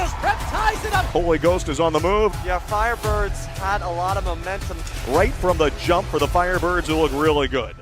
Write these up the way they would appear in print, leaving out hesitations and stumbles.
Ghost Prep ties it up. Holy Ghost is on the move. Yeah, Firebirds had a lot of momentum. Right from the jump for the Firebirds, who look really good.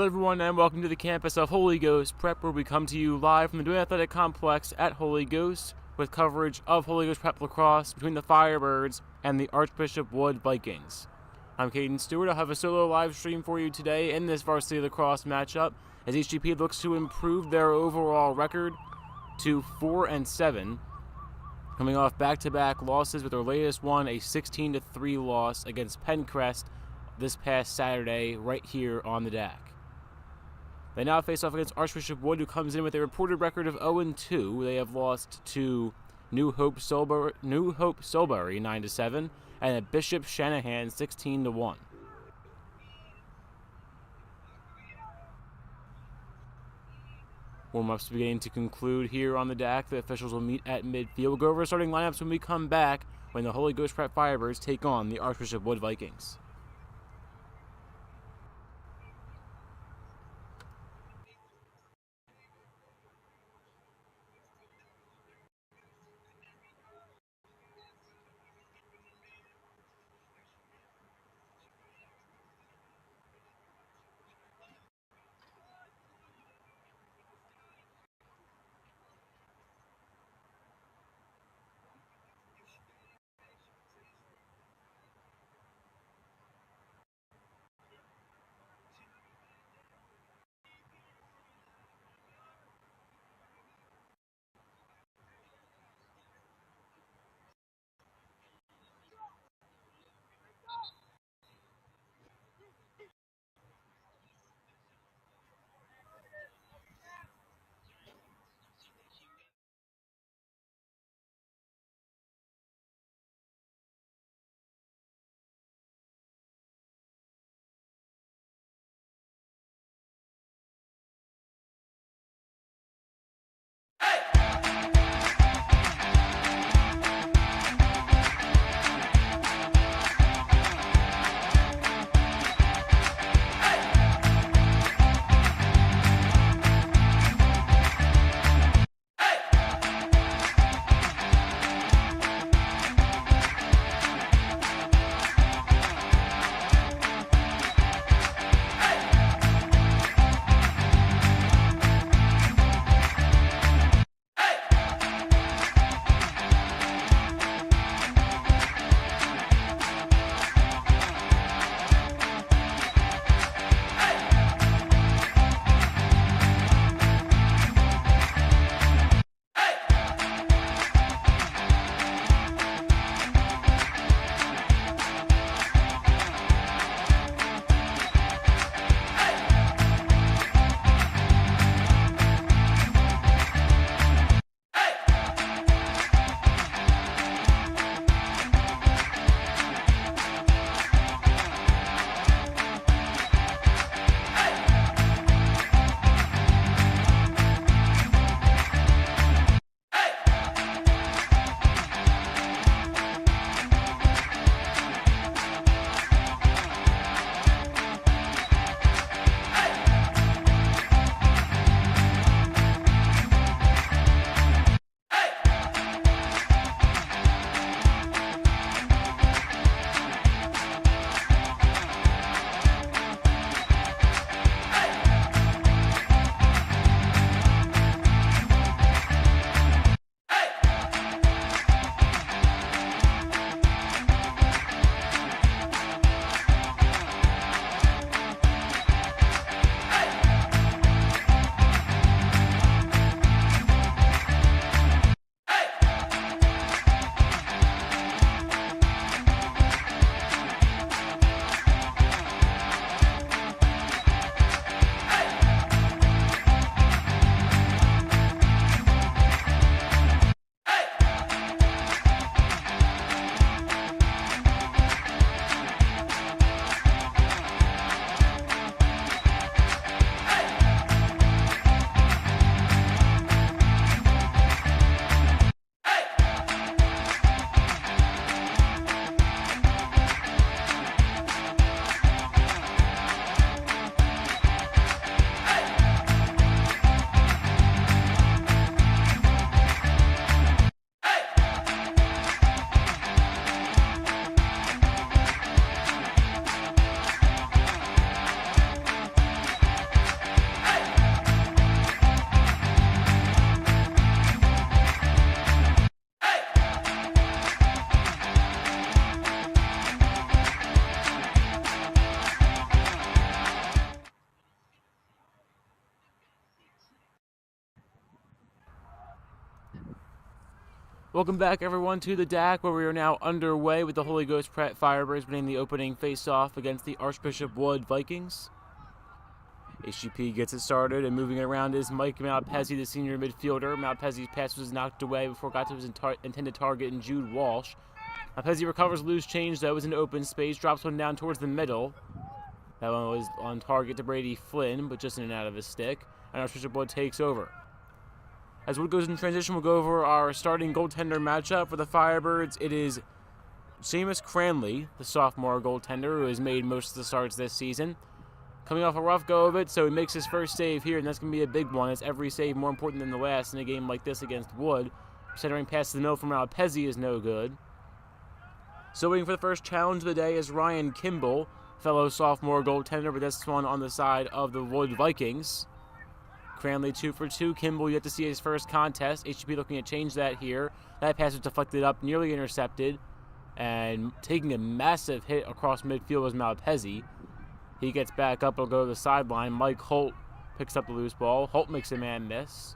Hello everyone, and welcome to the campus of Holy Ghost Prep, where we come to you live from the Dwayne Athletic Complex at Holy Ghost with coverage of Holy Ghost Prep Lacrosse between the Firebirds and the Archbishop Wood Vikings. I'm Caden Stewart. I'll have a solo live stream for you today in this Varsity Lacrosse matchup as HGP looks to improve their overall record to 4-7, coming off back-to-back losses, with their latest one a 16-3 loss against Pencrest this past Saturday right here on the DAC. They now face off against Archbishop Wood, who comes in with a reported record of 0-2. They have lost to New Hope Solbury 9-7, and a Bishop Shanahan 16-1. Warm-ups beginning to conclude here on the DAC. The officials will meet at midfield. We'll go over starting lineups when we come back, when the Holy Ghost Prep Firebirds take on the Archbishop Wood Vikings. Welcome back, everyone, to the DAC, where we are now underway with the Holy Ghost Prep Firebirds winning the opening face-off against the Archbishop Wood Vikings. HGP gets it started, and moving around is Mike Malpezzi, the senior midfielder. Malpezzi's pass was knocked away before it got to his intended target in Jude Walsh. Malpezzi recovers loose change, though, is in open space, drops one down towards the middle. That one was on target to Brady Flynn, but just in and out of his stick, and Archbishop Wood takes over. As Wood goes in transition, we'll go over our starting goaltender matchup for the Firebirds. It is Seamus Cranley, the sophomore goaltender, who has made most of the starts this season. Coming off a rough go of it, so he makes his first save here, and that's going to be a big one. It's every save more important than the last in a game like this against Wood. Centering past the middle from Malpezzi is no good. So waiting for the first challenge of the day is Ryan Kimball, fellow sophomore goaltender, but this one on the side of the Wood Vikings. Cranley 2 for 2. Kimball yet to see his first contest. HGP looking to change that here. That pass was deflected up, nearly intercepted, and taking a massive hit across midfield was Malpezzi. He gets back up, will go to the sideline. Mike Holt picks up the loose ball. Holt makes a man miss.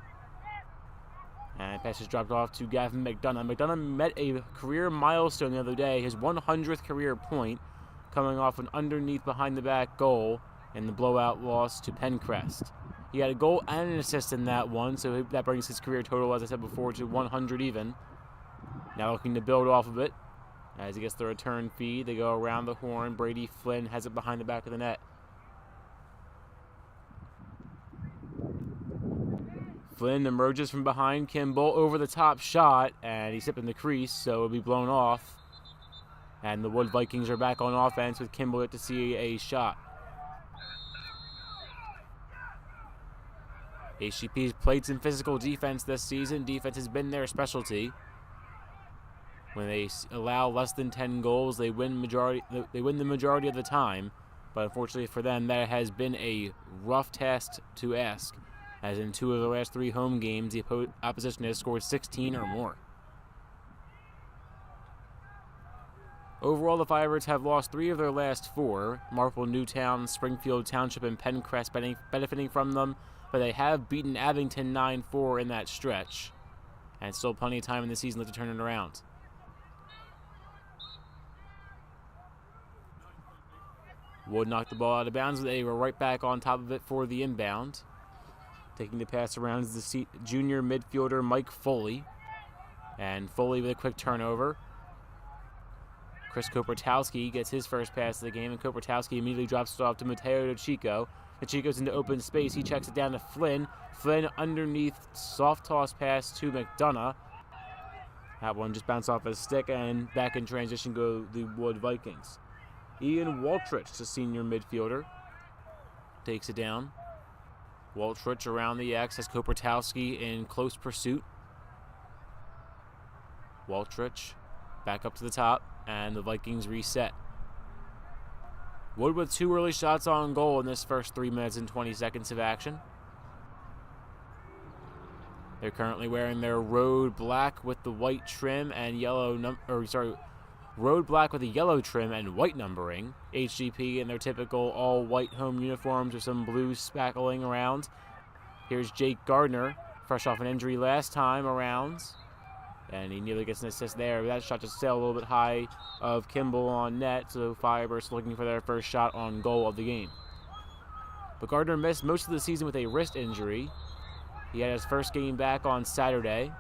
And pass is dropped off to Gavin McDonough. McDonough met a career milestone the other day, his 100th career point, coming off an underneath behind-the-back goal in the blowout loss to Pencrest. He had a goal and an assist in that one, so that brings his career total, as I said before, to 100 even. Now looking to build off of it. As he gets the return feed, they go around the horn. Brady Flynn has it behind the back of the net. Flynn emerges from behind Kimball, over the top shot, and he's hit in the crease, so it'll be blown off. And the Wood Vikings are back on offense with Kimball yet to see a shot. HGP's played some physical defense this season. Defense has been their specialty. When they allow less than 10 goals, they win the majority of the time. But unfortunately for them, that has been a rough task to ask, as in 2 of the last 3 home games, the opposition has scored 16 or more. Overall, the Firebirds have lost 3 of their last 4. Marple, Newtown, Springfield Township, and Pencrest benefiting from them. But they have beaten Abington 9-4 in that stretch. And still plenty of time in the season to turn it around. Wood knocked the ball out of bounds, but they were right back on top of it for the inbound. Taking the pass around is the junior midfielder Mike Foley. And Foley with a quick turnover. Chris Kopertowski gets his first pass of the game, and Kopertowski immediately drops it off to Mateo DeChico. DeChico's into open space. He checks it down to Flynn. Flynn underneath, soft toss pass to McDonough. That one just bounced off his stick, and back in transition go the Wood Vikings. Ian Waltrich, the senior midfielder, takes it down. Waltrich around the X has Kopertowski in close pursuit. Waltrich back up to the top, and the Vikings reset. Wood with 2 early shots on goal in this first 3 minutes and 20 seconds of action. They're currently wearing their road black with the white trim and road black with the yellow trim and white numbering. HGP in their typical all-white home uniforms with some blue spackling around. Here's Jake Gardner, fresh off an injury last time around. And he nearly gets an assist there. That shot just sailed a little bit high of Kimball on net, so Firebirds looking for their first shot on goal of the game. But Gardner missed most of the season with a wrist injury. He had his first game back on Saturday.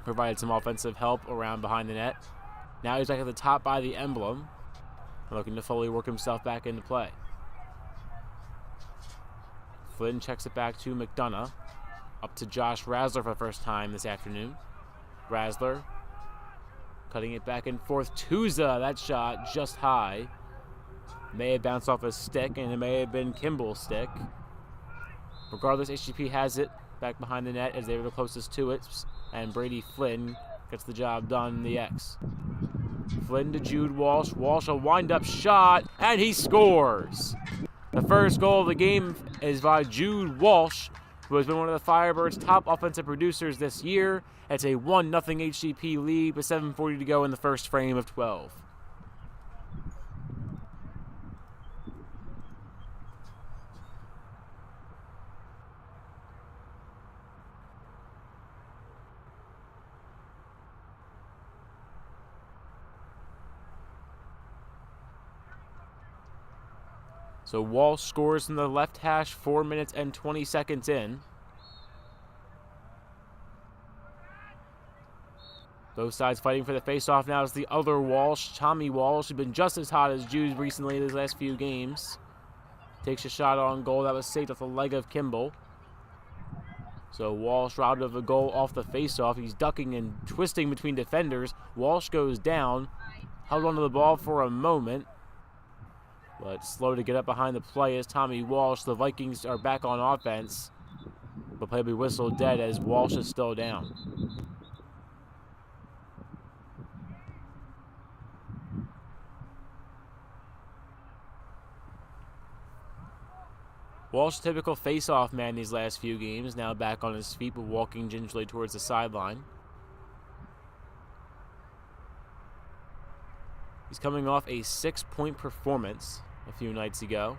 Provided some offensive help around behind the net. Now he's back at the top by the emblem, looking to fully work himself back into play. Flynn checks it back to McDonough. Up to Josh Razzler for the first time this afternoon. Razzler cutting it back and forth. Tuza, that shot just high. May have bounced off his stick, and it may have been Kimball's stick. Regardless, HGP has it back behind the net as they were the closest to it, and Brady Flynn gets the job done in the X. Flynn to Jude Walsh. Walsh, a wind-up shot, and he scores! The first goal of the game is by Jude Walsh, who has been one of the Firebirds' top offensive producers this year. It's a 1-0 HGP lead with 7:40 to go in the first frame of 12. So Walsh scores from the left hash 4 minutes and 20 seconds in. Both sides fighting for the face-off now is the other Walsh, Tommy Walsh, who's been just as hot as Jude recently in his last few games. Takes a shot on goal that was saved off the leg of Kimball. So Walsh robbed of a goal off the face-off. He's ducking and twisting between defenders. Walsh goes down, held onto the ball for a moment, but slow to get up behind the play is Tommy Walsh. The Vikings are back on offense, but play will be whistled dead as Walsh is still down. Walsh, typical face-off man these last few games, now back on his feet but walking gingerly towards the sideline. He's coming off a 6-point performance a few nights ago.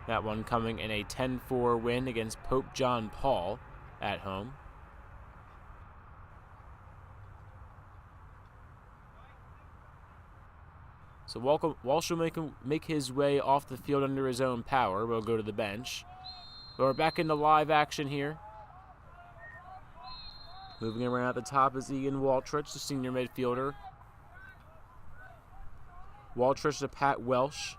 That one coming in a 10-4 win against Pope John Paul at home. So Walsh will make his way off the field under his own power. We'll go to the bench. But we're back into live action here. Moving around at the top is Ian Waltrich, the senior midfielder. Waltrich to Pat Welsh.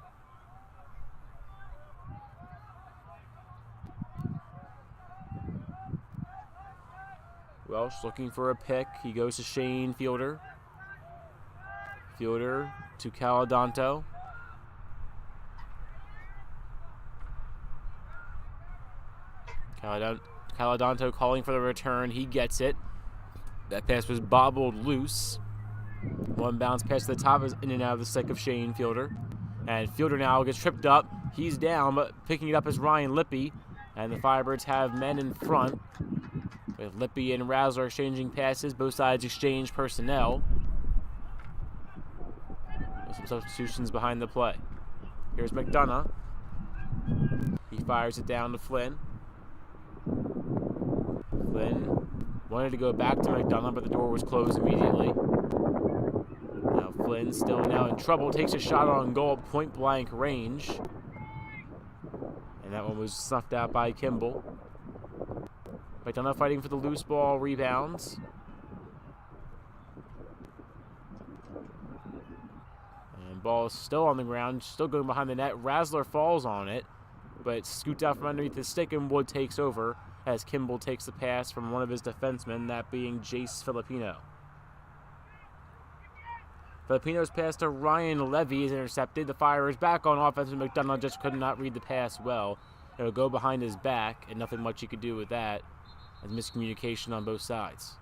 Welsh looking for a pick. He goes to Shane Fielder. Fielder to Caladanto. Caladanto calling for the return. He gets it. That pass was bobbled loose. One bounce pass to the top is in and out of the stick of Shane Fielder. And Fielder now gets tripped up. He's down, but picking it up is Ryan Lippy. And the Firebirds have men in front, with Lippy and Razzler exchanging passes. Both sides exchange personnel. Some substitutions behind the play. Here's McDonough. He fires it down to Flynn. Flynn wanted to go back to McDonough, but the door was closed immediately. Now Flynn, still now in trouble, takes a shot on goal at point-blank range. And that one was snuffed out by Kimball. McDonough fighting for the loose ball rebounds. Ball is still on the ground, still going behind the net. Razzler falls on it, but scoots out from underneath the stick, and Wood takes over as Kimball takes the pass from one of his defensemen, that being Jace Filipino. Filipino's pass to Ryan Levy is intercepted. The Firebirds back on offense, and McDonough just could not read the pass well. It'll go behind his back, and nothing much he could do with that, as miscommunication on both sides.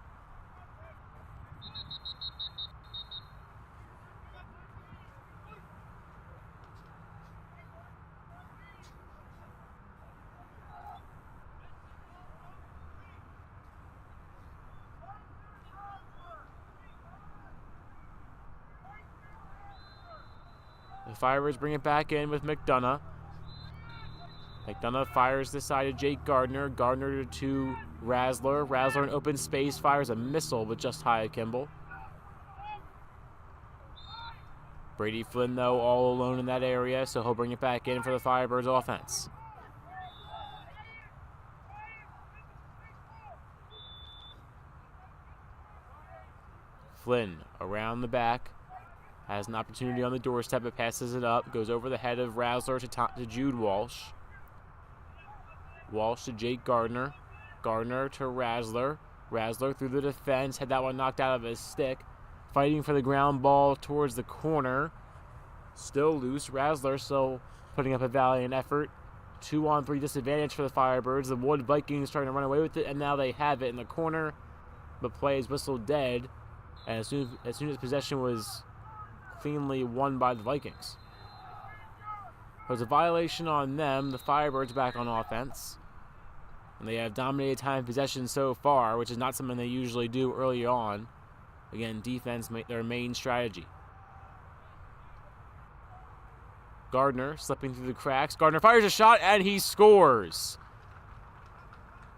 The Firebirds bring it back in with McDonough. McDonough fires this side to Jake Gardner. Gardner to Razzler. Razzler in open space fires a missile, but just high of Kimball. Brady Flynn, though, all alone in that area, so he'll bring it back in for the Firebirds offense. Flynn around the back. Has an opportunity on the doorstep, but passes it up. Goes over the head of Razzler to Jude Walsh. Walsh to Jake Gardner. Gardner to Razzler. Razzler through the defense. Had that one knocked out of his stick. Fighting for the ground ball towards the corner. Still loose. Razzler still putting up a valiant effort. 2-on-3 disadvantage for the Firebirds. The Wood Vikings trying to run away with it, and now they have it in the corner. But play is whistled dead. And as soon as possession was cleanly won by the Vikings. There's a violation on them. The Firebirds back on offense. And they have dominated time possession so far, which is not something they usually do early on. Again, defense, their main strategy. Gardner slipping through the cracks. Gardner fires a shot, and he scores.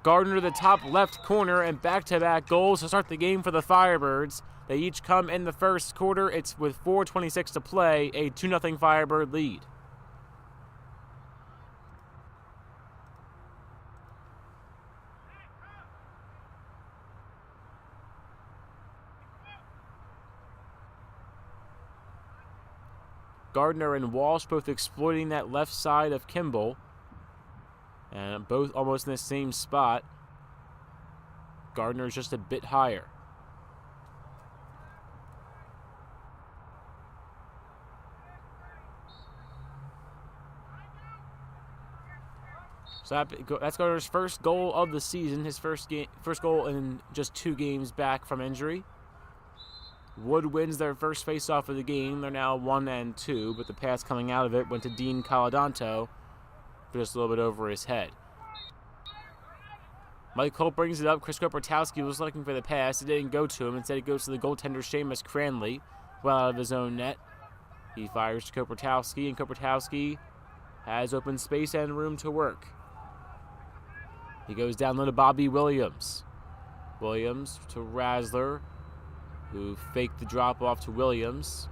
Gardner to the top left corner, and back-to-back goals to start the game for the Firebirds. They each come in the first quarter. It's with 4:26 to play, a 2-0 Firebird lead. Gardner and Walsh both exploiting that left side of Kimball. And both almost in the same spot. Gardner's just a bit higher. So that's Gardner's first goal of the season. His first goal in just 2 games back from injury. Wood wins their first face-off of the game. They're now 1-2, but the pass coming out of it went to Dean Caladanto for just a little bit over his head. Mike Holt brings it up. Chris Kopratowski was looking for the pass. It didn't go to him. Instead, it goes to the goaltender, Seamus Cranley, well out of his own net. He fires to Kopratowski, and Kopratowski has open space and room to work. He goes down low to Bobby Williams. Williams to Razzler, who faked the drop-off to Williams.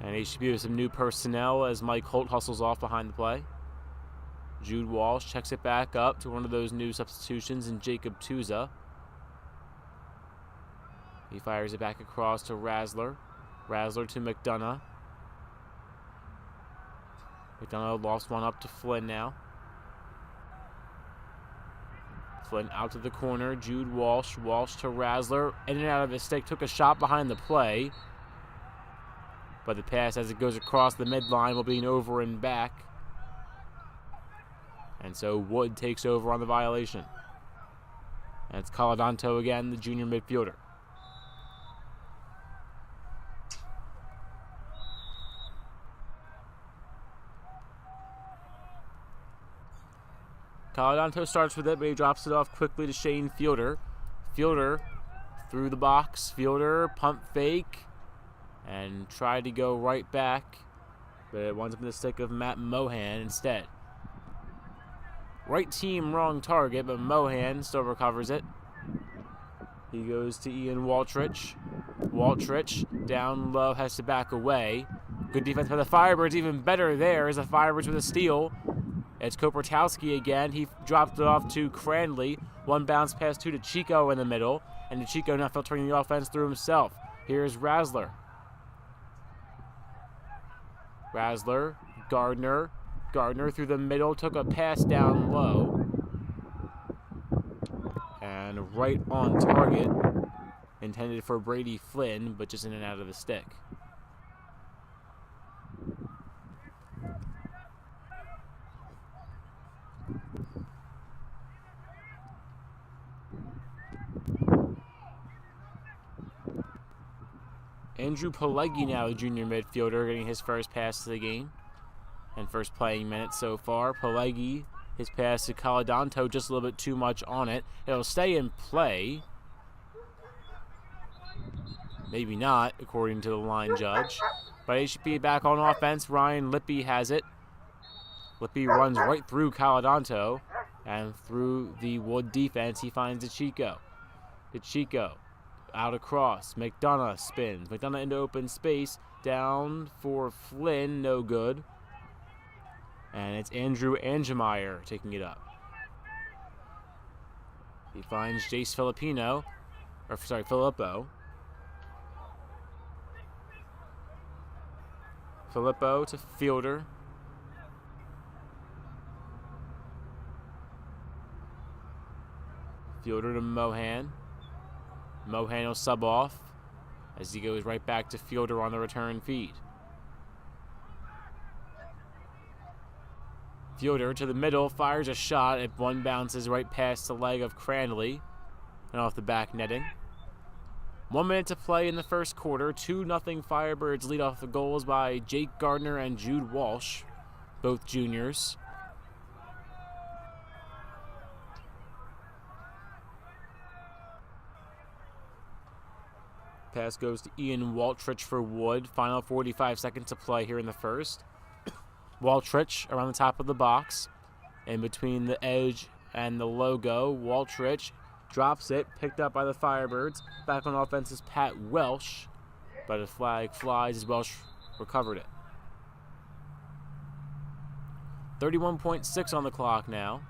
And HGP with some new personnel as Mike Holt hustles off behind the play. Jude Walsh checks it back up to one of those new substitutions in Jacob Tuza. He fires it back across to Razzler. Razzler to McDonough. McDonough lost one up to Flynn now. Flynn out to the corner. Jude Walsh. Walsh to Razzler. In and out of his stick. Took a shot behind the play. But the pass as it goes across the midline will be an over and back. And so Wood takes over on the violation. And it's Caladanto again, the junior midfielder. Caladanto starts with it, but he drops it off quickly to Shane Fielder. Fielder through the box. Fielder pump fake and tried to go right back, but it winds up in the stick of Matt Mohan instead. Right team, wrong target, but Mohan still recovers it. He goes to Ian Waltrich. Waltrich down low, has to back away. Good defense by the Firebirds, even better there as the Firebirds with a steal. It's Kopratowski again. He dropped it off to Cranley. One bounce pass to Chico in the middle. And Chico now filtering the offense through himself. Here's Razzler. Razzler, Gardner. Gardner through the middle, took a pass down low. And right on target. Intended for Brady Flynn, but just in and out of the stick. Andrew Pileggi now, the junior midfielder, getting his first pass to the game and first playing minutes so far. Pileggi, his pass to Caladanto, just a little bit too much on it. It'll stay in play. Maybe not, according to the line judge. But HGP back on offense. Ryan Lippy has it. Lippy runs right through Caladanto, and through the Wood defense, he finds DeChico. DeChico out across. McDonough spins. McDonough into open space. Down for Flynn. No good. And it's Andrew Angemeyer taking it up. He finds Jace Filippo. Filippo to Fielder. Fielder to Mohan. Mohan will sub off as he goes right back to Fielder on the return feed. Fielder to the middle, fires a shot. It one bounces right past the leg of Cranley and off the back netting. 1 minute to play in the first quarter. 2-0 Firebirds lead off the goals by Jake Gardner and Jude Walsh, both juniors. Pass goes to Ian Waltrich for Wood. Final 45 seconds to play here in the first. Waltrich around the top of the box. In between the edge and the logo, Waltrich drops it, picked up by the Firebirds. Back on offense is Pat Welsh, but a flag flies as Welsh recovered it. 31.6 on the clock now.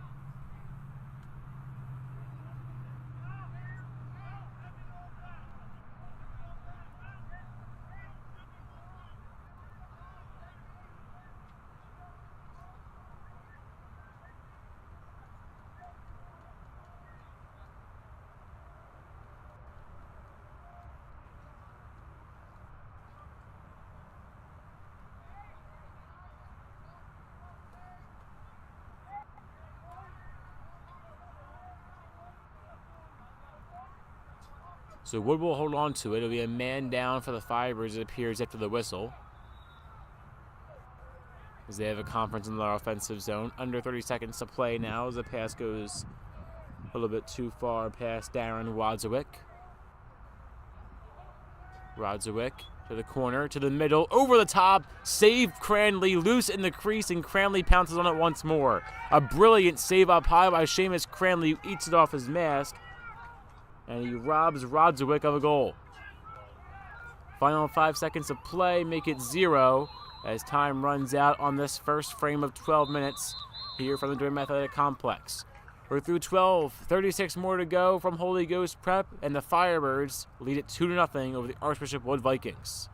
So Wood will hold on to it. It'll be a man down for the Firebirds, it appears, after the whistle, as they have a conference in their offensive zone. Under 30 seconds to play now as the pass goes a little bit too far past Darren Rodzowick. Rodzowick to the corner, to the middle, over the top, save Cranley, loose in the crease, and Cranley pounces on it once more. A brilliant save up high by Seamus Cranley, who eats it off his mask, and he robs Rodzowick of a goal. Final 5 seconds of play make it 0 as time runs out on this first frame of 12 minutes here from the Durham Athletic Complex. We're through 12, 36 more to go from Holy Ghost Prep, and the Firebirds lead it 2-0 over the Archbishop Wood Vikings.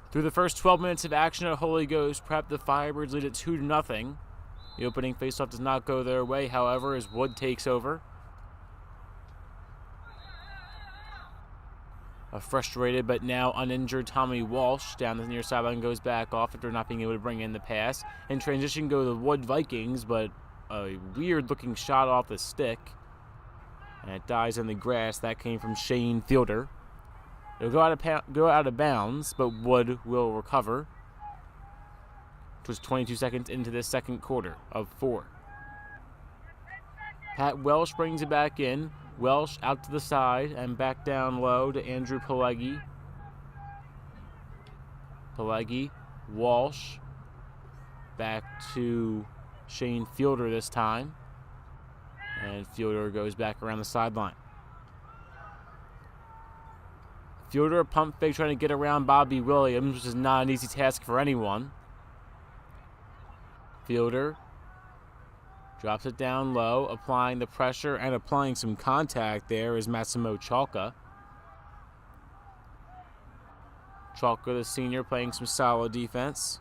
Through the first 12 minutes of action at Holy Ghost Prep, the Firebirds lead it 2-0. The opening faceoff does not go their way, however, as Wood takes over. A frustrated but now uninjured Tommy Walsh down the near sideline goes back off after not being able to bring in the pass. In transition go the Wood Vikings, but a weird-looking shot off the stick. And it dies in the grass. That came from Shane Fielder. It'll go out of bounds, but Wood will recover. It was 22 seconds into this second quarter of 4. Pat Welsh brings it back in. Welsh out to the side and back down low to Andrew Pileggi. Pileggi, Walsh, back to Shane Fielder this time. And Fielder goes back around the sideline. Fielder pump fake trying to get around Bobby Williams, which is not an easy task for anyone. Fielder drops it down low, applying the pressure and applying some contact there is Massimo Chalka. Chalka, the senior, playing some solid defense.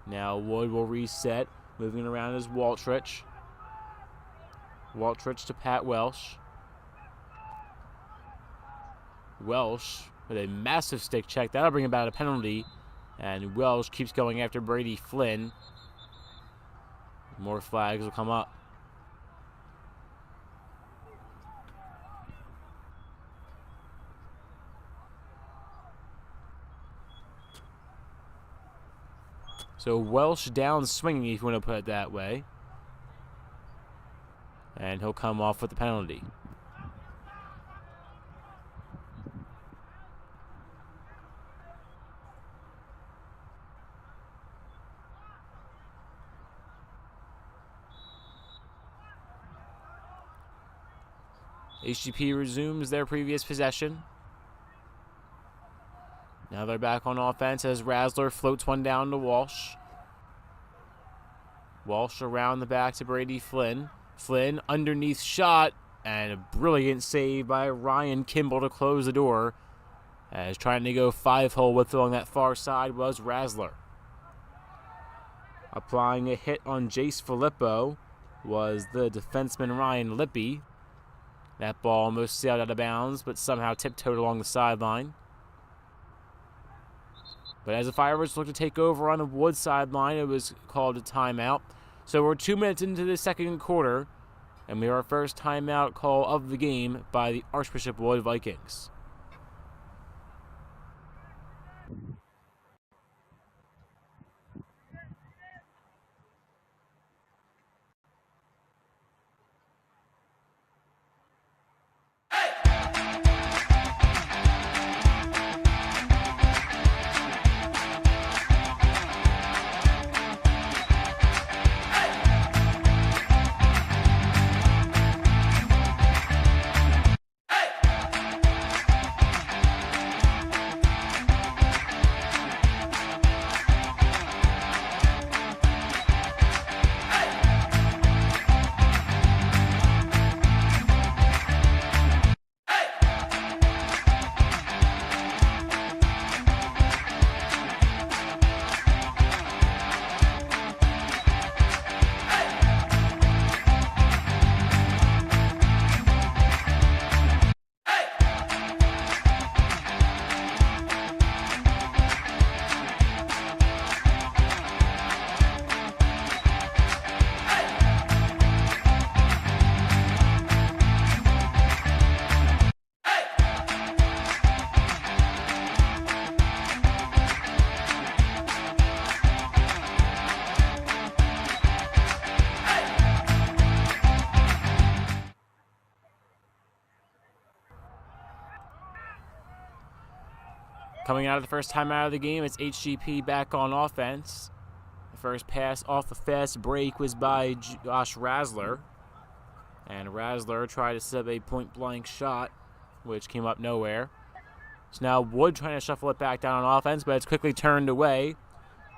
Now Wood will reset, moving around is Waltrich. Waltrich to Pat Welsh. Welsh with a massive stick check. That'll bring about a penalty. And Welsh keeps going after Brady Flynn. More flags will come up. So Welsh down swinging, if you want to put it that way. And he'll come off with the penalty. HGP resumes their previous possession. Now they're back on offense as Razzler floats one down to Walsh. Walsh around the back to Brady Flynn. Flynn underneath shot, and a brilliant save by Ryan Kimball to close the door. As trying to go 5-hole with along that far side was Razzler. Applying a hit on Jace Filippo was the defenseman Ryan Lippy. That ball almost sailed out of bounds, but somehow tiptoed along the sideline. But as the Firebirds look to take over on the Wood sideline, it was called a timeout. So we're 2 minutes into the second quarter, and we have our first timeout call of the game by the Archbishop Wood Vikings. Coming out of the first time out of the game, it's HGP back on offense. The first pass off the fast break was by Josh Razzler. And Razzler tried to set up a point-blank shot, which came up nowhere. So now Wood trying to shuffle it back down on offense, but it's quickly turned away.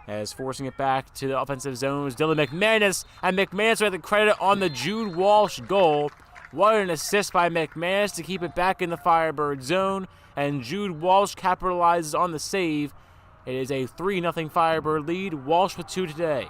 As forcing it back to the offensive zone is Dylan McManus. And McManus with the credit on the Jude Walsh goal. What an assist by McManus to keep it back in the Firebird zone. And Jude Walsh capitalizes on the save. It is a 3-0 Firebird lead. Walsh with 2 today.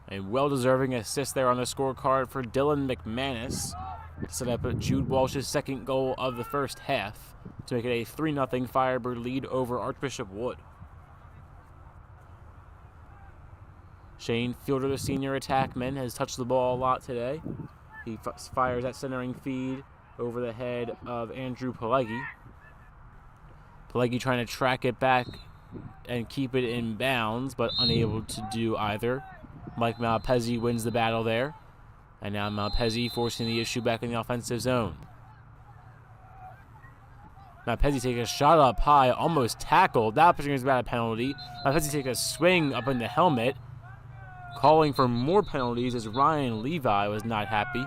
A well-deserving assist there on the scorecard for Dylan McManus to set up Jude Walsh's second goal of the first half to make it a 3-0 Firebird lead over Archbishop Wood. Shane Fielder, the senior attackman, has touched the ball a lot today. He fires that centering feed over the head of Andrew Pileggi. Pileggi trying to track it back and keep it in bounds, but unable to do either. Mike Malpezzi wins the battle there. And now Malpezzi forcing the issue back in the offensive zone. Malpezzi takes a shot up high, almost tackled. That brings about a penalty. Malpezzi takes a swing up in the helmet, calling for more penalties as Ryan Levi was not happy.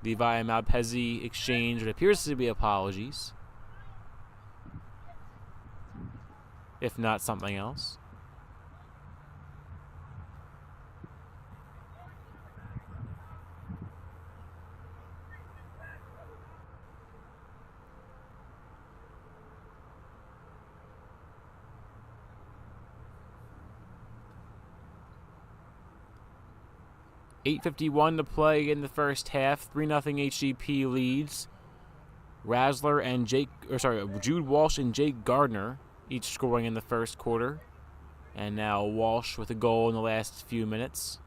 Levi and Malpezzi exchange what appears to be apologies, if not something else. .851 to play in the first half. 3-0 HGP leads. Jude Walsh and Jake Gardner each scoring in the first quarter. And now Walsh with a goal in the last few minutes.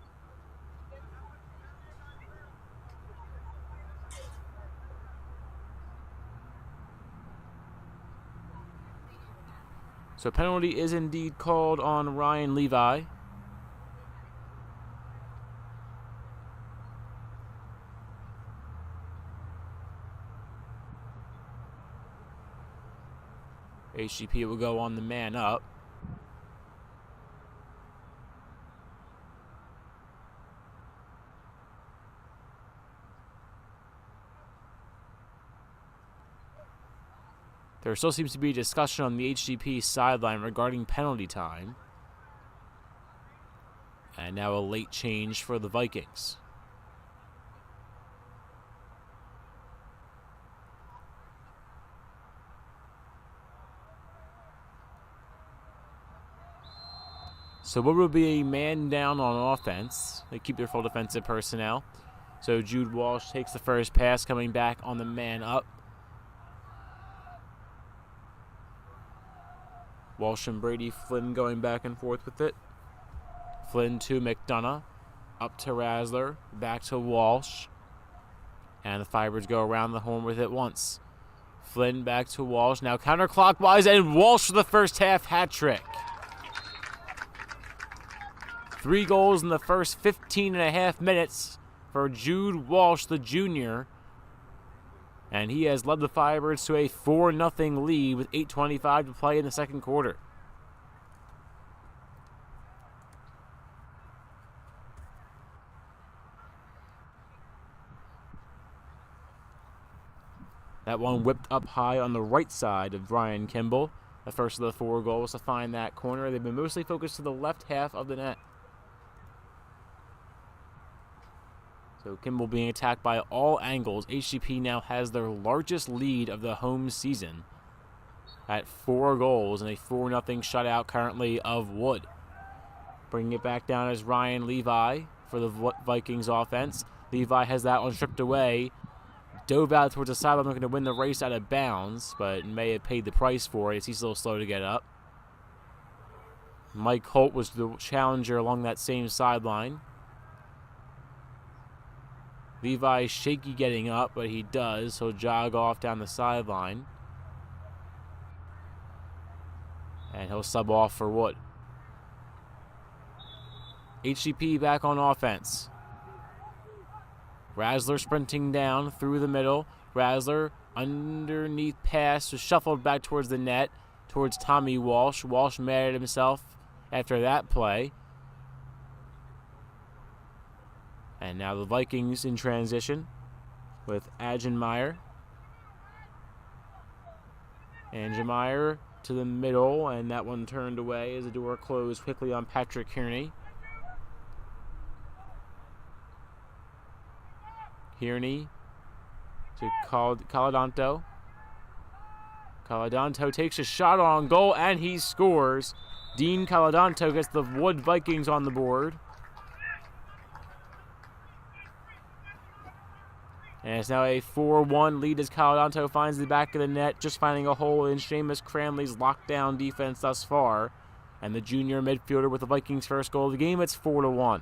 So penalty is indeed called on Ryan Levi. HGP will go on the man up. There still seems to be discussion on the HGP sideline regarding penalty time. And now a late change for the Vikings. So what will be a man down on offense? They keep their full defensive personnel. So Jude Walsh takes the first pass, coming back on the man up. Walsh and Brady Flynn going back and forth with it. Flynn to McDonough. Up to Razzler. Back to Walsh. And the Firebirds go around the horn with it once. Flynn back to Walsh. Now counterclockwise, and Walsh for the first half hat trick. 3 goals in the first 15.5 minutes for Jude Walsh, the junior. And he has led the Firebirds to a 4-0 lead with 8:25 to play in the second quarter. That one whipped up high on the right side of Brian Kimball. The first of the 4 goals to find that corner. They've been mostly focused to the left half of the net. So Kimball being attacked by all angles. HGP now has their largest lead of the home season at 4 goals and a 4-0 shutout currently of Wood. Bringing it back down is Ryan Levi for the Vikings offense. Levi has that one stripped away. Dove out towards the sideline, looking to win the race out of bounds, but may have paid the price for it as he's a little slow to get up. Mike Holt was the challenger along that same sideline. Levi shaky getting up, but he does. He'll jog off down the sideline. And he'll sub off for Wood. HGP back on offense. Razzler sprinting down through the middle. Razzler underneath pass was shuffled back towards the net, towards Tommy Walsh. Walsh mad at himself after that play. And now the Vikings in transition with Agenmeyer. Agenmeyer to the middle, and that one turned away as the door closed quickly on Patrick Kearney. Kearney to Caladanto. Caladanto takes a shot on goal, and he scores. Dean Caladanto gets the Wood Vikings on the board. And it's now a 4-1 lead as Caladanto finds the back of the net, just finding a hole in Seamus Cranley's lockdown defense thus far. And the junior midfielder with the Vikings' first goal of the game, it's 4-1.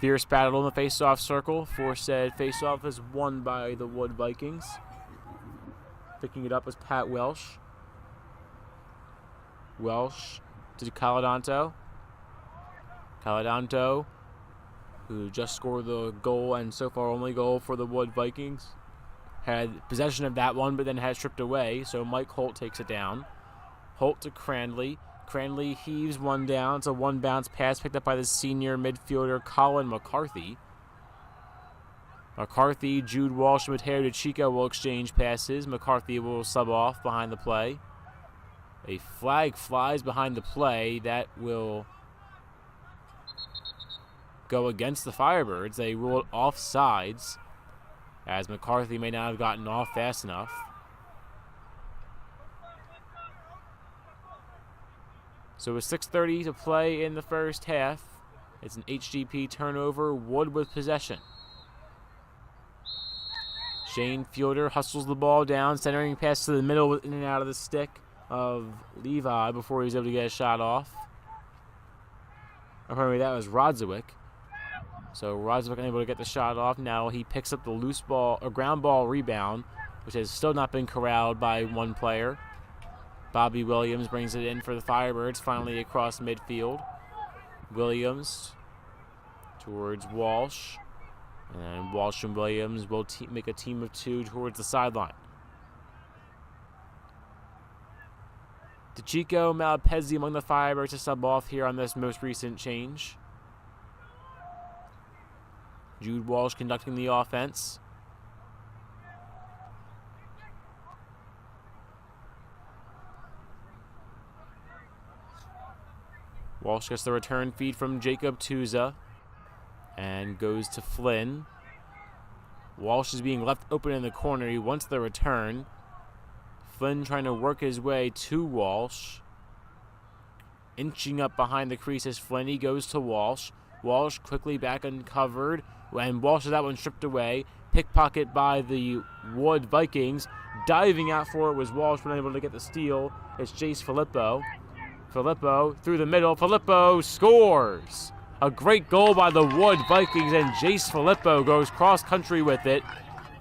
Fierce battle in the face-off circle. For said face-off is won by the Wood Vikings. Picking it up was Pat Welsh. Welsh to Caladonto. Caladonto, who just scored the goal and so far only goal for the Wood Vikings, had possession of that one but then had stripped away, so Mike Holt takes it down. Holt to Cranley. Cranley heaves one down. It's a one bounce pass picked up by the senior midfielder Colin McCarthy. McCarthy, Jude Walsh, and Mateo DeChico will exchange passes. McCarthy will sub off behind the play. A flag flies behind the play. That will go against the Firebirds. They ruled offsides, as McCarthy may not have gotten off fast enough. So with 6:30 to play in the first half, it's an HGP turnover, Wood with possession. Shane Fielder hustles the ball down, centering pass to the middle in and out of the stick of Levi before he's able to get a shot off. Apparently that was Rodzowick. So Rodzowick unable to get the shot off. Now he picks up the loose ball, a ground ball rebound, which has still not been corralled by one player. Bobby Williams brings it in for the Firebirds, finally across midfield. Williams towards Walsh. And Walsh and Williams will make a team of two towards the sideline. DeChico, Malapezzi among the Firebirds to sub off here on this most recent change. Jude Walsh conducting the offense. Walsh gets the return feed from Jacob Tuza and goes to Flynn. Walsh is being left open in the corner. He wants the return. Flynn trying to work his way to Walsh. Inching up behind the crease as Flynn. He goes to Walsh. Walsh quickly back uncovered. And Walsh has that one stripped away. Pickpocket by the Wood Vikings. Diving out for it was Walsh, but unable to get the steal. It's Jace Filippo. Filippo through the middle. Filippo scores. A great goal by the Wood Vikings, and Jace Filippo goes cross-country with it.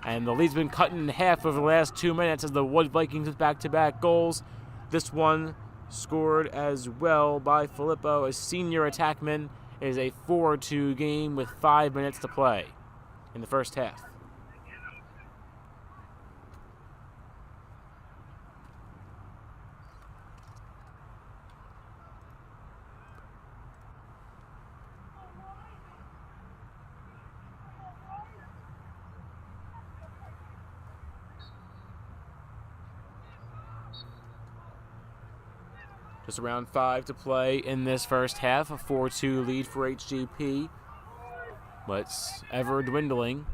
And the lead's been cut in half over the last 2 minutes as the Wood Vikings with back-to-back goals. This one scored as well by Filippo, a senior attackman. It is a 4-2 game with 5 minutes to play in the first half. Just around 5 to play in this first half. A 4-2 lead for HGP. But it's ever dwindling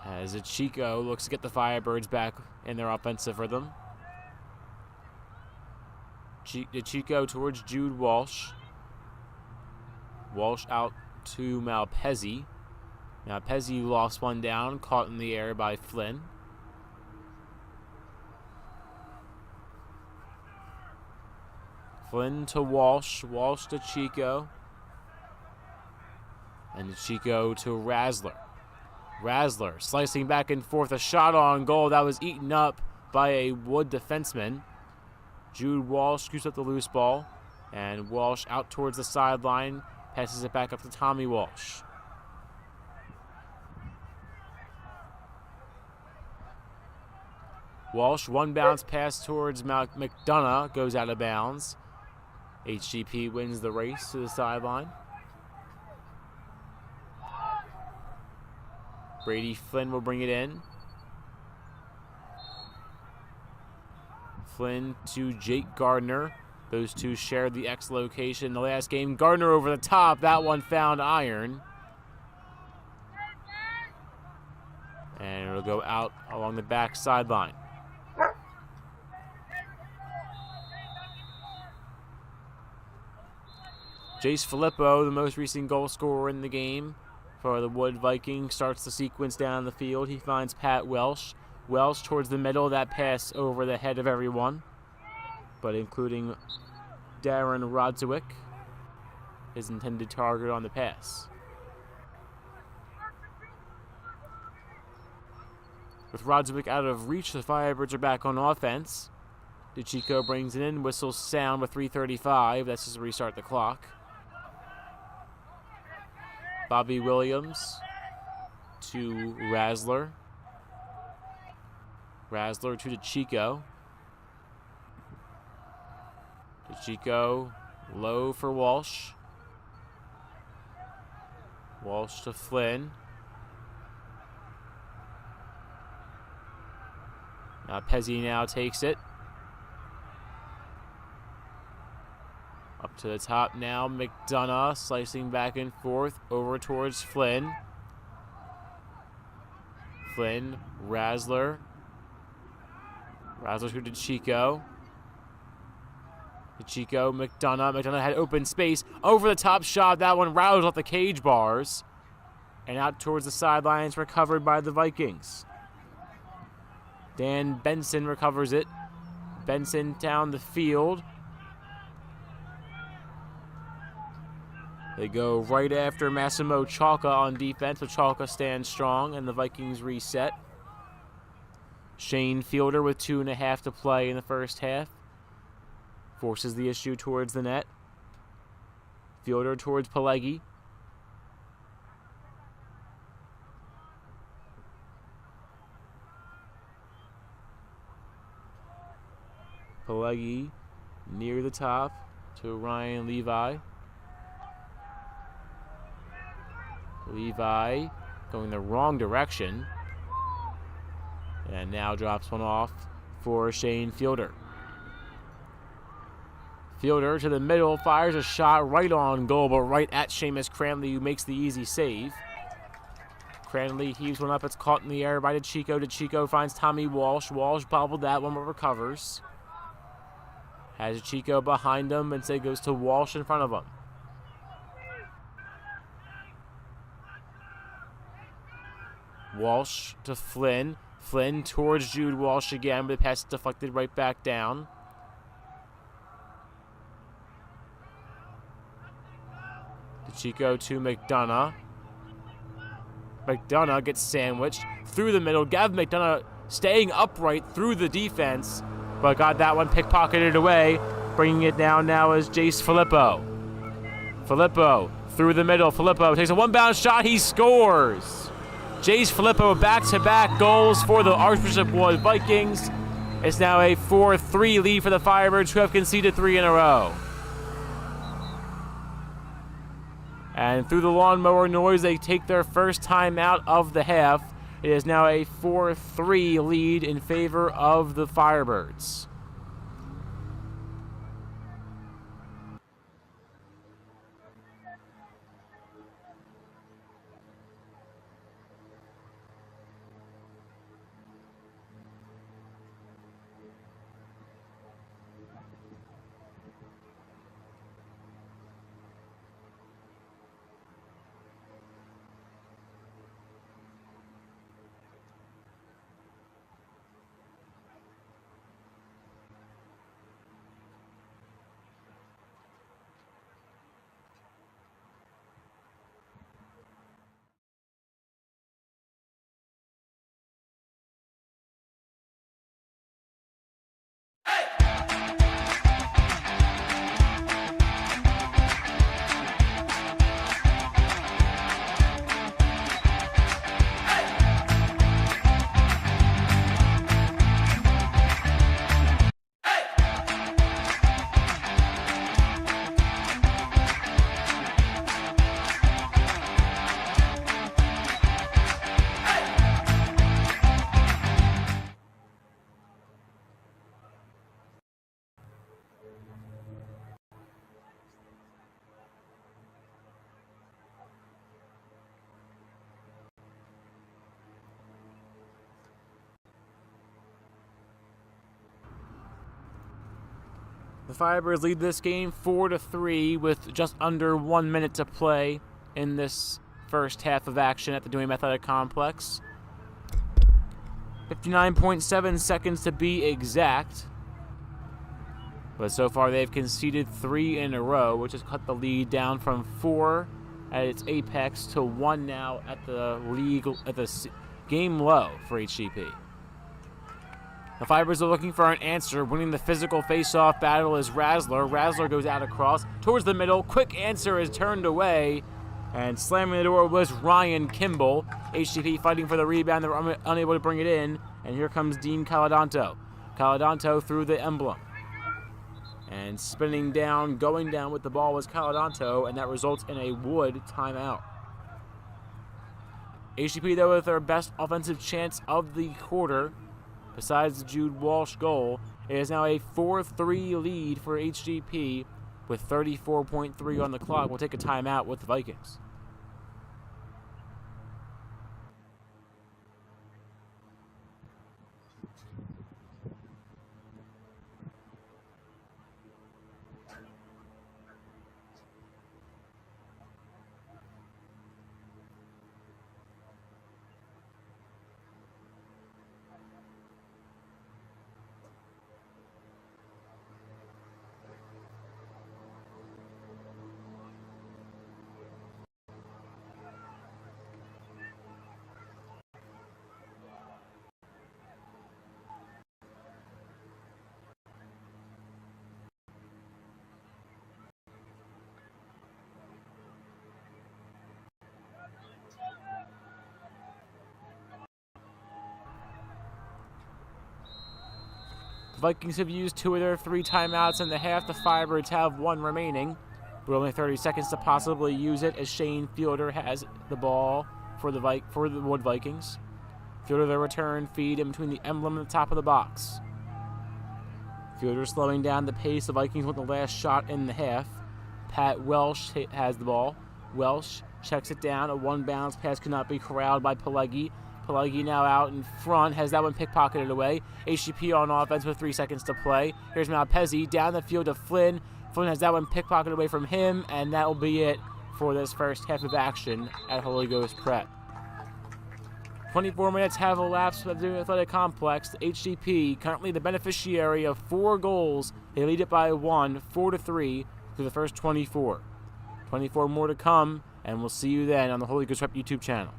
as DeChico looks to get the Firebirds back in their offensive rhythm. DeChico towards Jude Walsh. Walsh out to Malapezzi. Malapezzi lost one down, caught in the air by Flynn. Flynn to Walsh. Walsh to Chico. And Chico to Razzler. Razzler slicing back and forth. A shot on goal that was eaten up by a Wood defenseman. Jude Walsh scoops up the loose ball. And Walsh out towards the sideline. Passes it back up to Tommy Walsh. Walsh, one bounce pass towards McDonough. Goes out of bounds. HGP wins the race to the sideline. Brady Flynn will bring it in. Flynn to Jake Gardner. Those two shared the X location in the last game. Gardner over the top. That one found iron. And it'll go out along the back sideline. Jace Filippo, the most recent goal scorer in the game for the Wood Vikings, starts the sequence down the field. He finds Pat Welsh. Welsh towards the middle. That pass over the head of everyone, but including Darren Rodzowick, his intended target on the pass. With Rodzowick out of reach, the Firebirds are back on offense. DeChico brings it in. Whistles sound with 3:35. That's just to restart the clock. Bobby Williams to Razzler. Razzler to DeChico. DeChico low for Walsh. Walsh to Flynn. Now Pezzi now takes it. Up to the top now. McDonough slicing back and forth over towards Flynn. Flynn, Razzler. Razzler to DeChico. DeChico, McDonough. McDonough had open space. Over the top shot. That one roused off the cage bars. And out towards the sidelines, recovered by the Vikings. Dan Benson recovers it. Benson down the field. They go right after Massimo Chalka on defense, so Chalka stands strong, and the Vikings reset. Shane Fielder with 2.5 to play in the first half. Forces the issue towards the net. Fielder towards Pelegi. Pelegi near the top to Ryan Levi. Levi going the wrong direction. And now drops one off for Shane Fielder. Fielder to the middle, fires a shot right on goal, but right at Seamus Cranley, who makes the easy save. Cranley heaves one up. It's caught in the air by DeChico. DeChico finds Tommy Walsh. Walsh bobbled that one, but recovers. Has Chico behind him, and say goes to Walsh in front of him. Walsh to Flynn. Flynn towards Jude Walsh again, but the pass is deflected right back down. DeChico to McDonough. McDonough gets sandwiched through the middle. Gavin McDonough staying upright through the defense, but got that one pickpocketed away. Bringing it down now is Jace Filippo. Filippo through the middle. Filippo takes a one-bound shot. He scores. Jace Filippo back-to-back goals for the Archbishop Wood Vikings. It's now a 4-3 lead for the Firebirds, who have conceded 3 in a row. And through the lawnmower noise, they take their first time out of the half. It is now a 4-3 lead in favor of the Firebirds. The Firebirds lead this game 4-3 with just under 1 minute to play in this first half of action at the Dewey Athletic Complex. 59.7 seconds to be exact. But so far they've conceded 3 in a row, which has cut the lead down from 4 at its apex to 1 now at the game low for HGP. The Firebirds are looking for an answer. Winning the physical face-off battle is Razzler. Razzler goes out across towards the middle. Quick answer is turned away. And slamming the door was Ryan Kimball. HGP fighting for the rebound. They're unable to bring it in. And here comes Dean Caladanto. Caladanto through the emblem. And spinning down, going down with the ball was Caladanto. And that results in a Wood timeout. HGP, though, with their best offensive chance of the quarter, besides the Jude Walsh goal, it is now a 4-3 lead for HGP with 34.3 on the clock. We'll take a timeout with the Vikings. Vikings have used 2 of their 3 timeouts in the half. The Firebirds have 1 remaining, but only 30 seconds to possibly use it as Shane Fielder has the ball for the Wood Vikings. Fielder, the return feed in between the emblem and the top of the box. Fielder slowing down the pace. The Vikings want the last shot in the half. Pat Welsh has the ball. Welsh checks it down. A 1-bounce pass could not be corralled by Pelleggi. Pelleggi now out in front, has that one pickpocketed away. HGP on offense with 3 seconds to play. Here's Malpezzi down the field to Flynn. Flynn has that one pickpocketed away from him, and that will be it for this first half of action at Holy Ghost Prep. 24 minutes have elapsed for the Athletic Complex. The HGP, currently the beneficiary of 4 goals. They lead it by 1, 4-3, through the first 24. 24 more to come, and we'll see you then on the Holy Ghost Prep YouTube channel.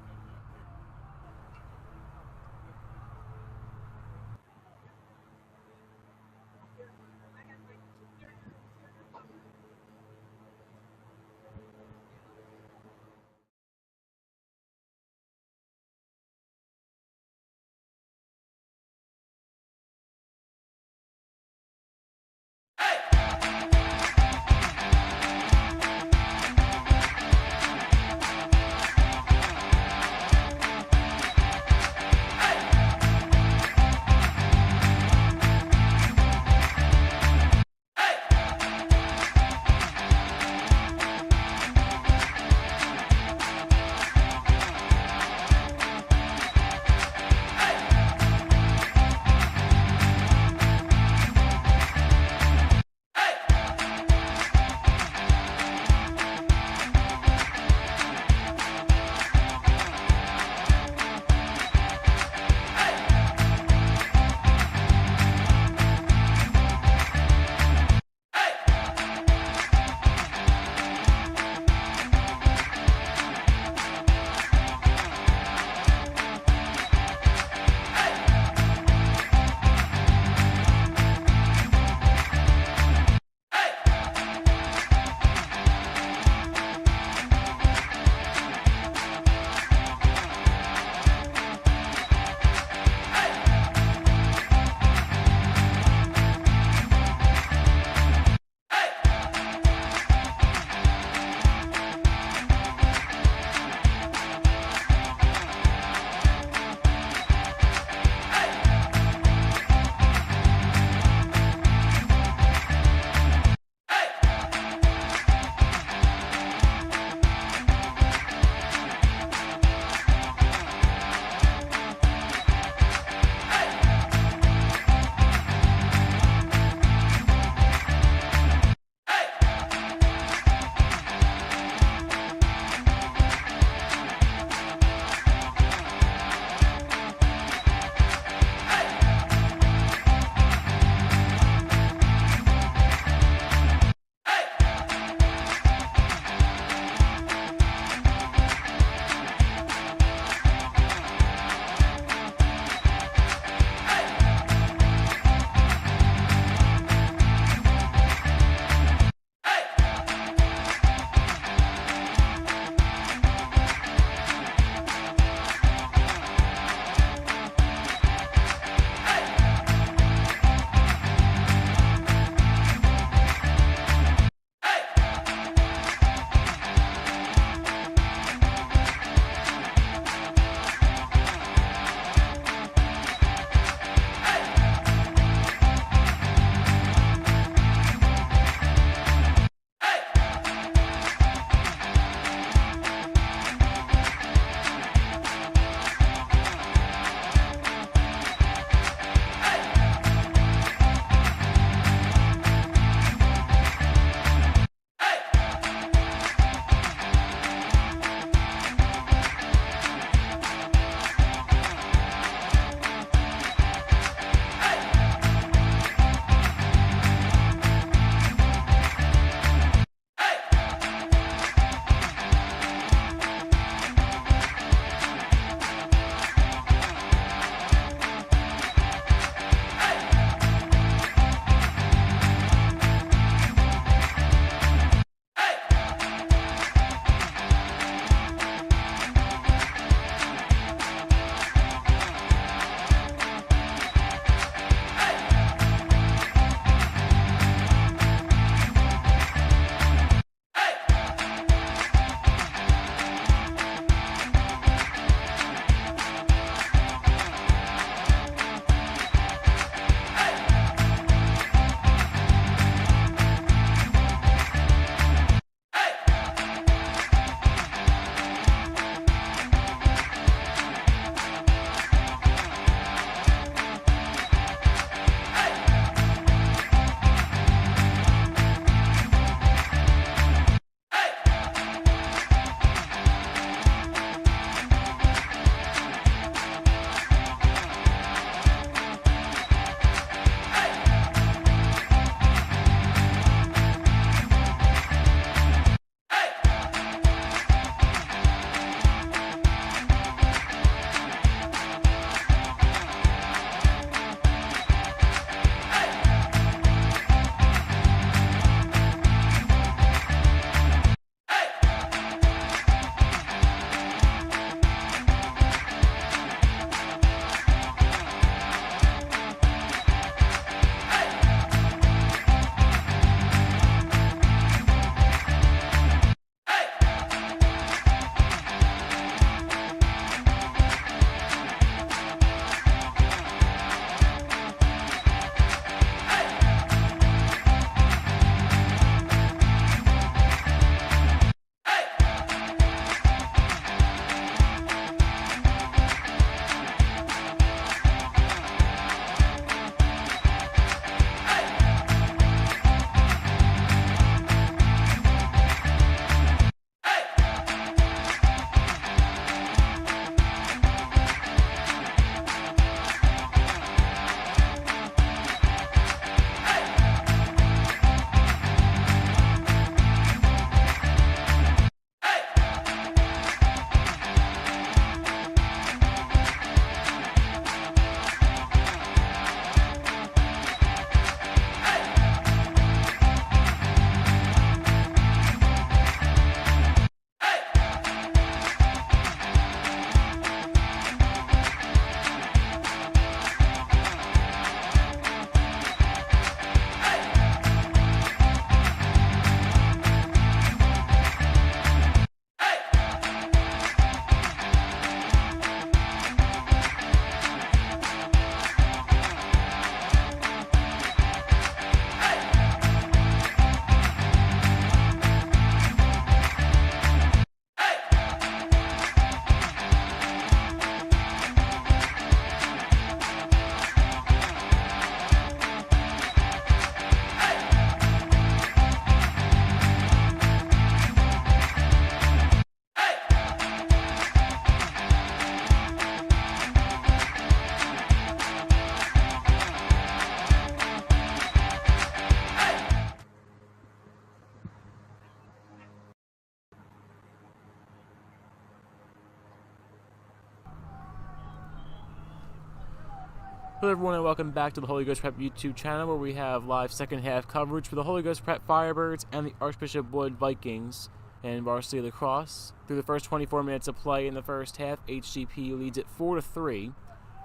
Hello everyone and welcome back to the Holy Ghost Prep YouTube channel, where we have live second half coverage for the Holy Ghost Prep Firebirds and the Archbishop Wood Vikings in Varsity Lacrosse. Through the first 24 minutes of play in the first half, HGP leads it 4-3.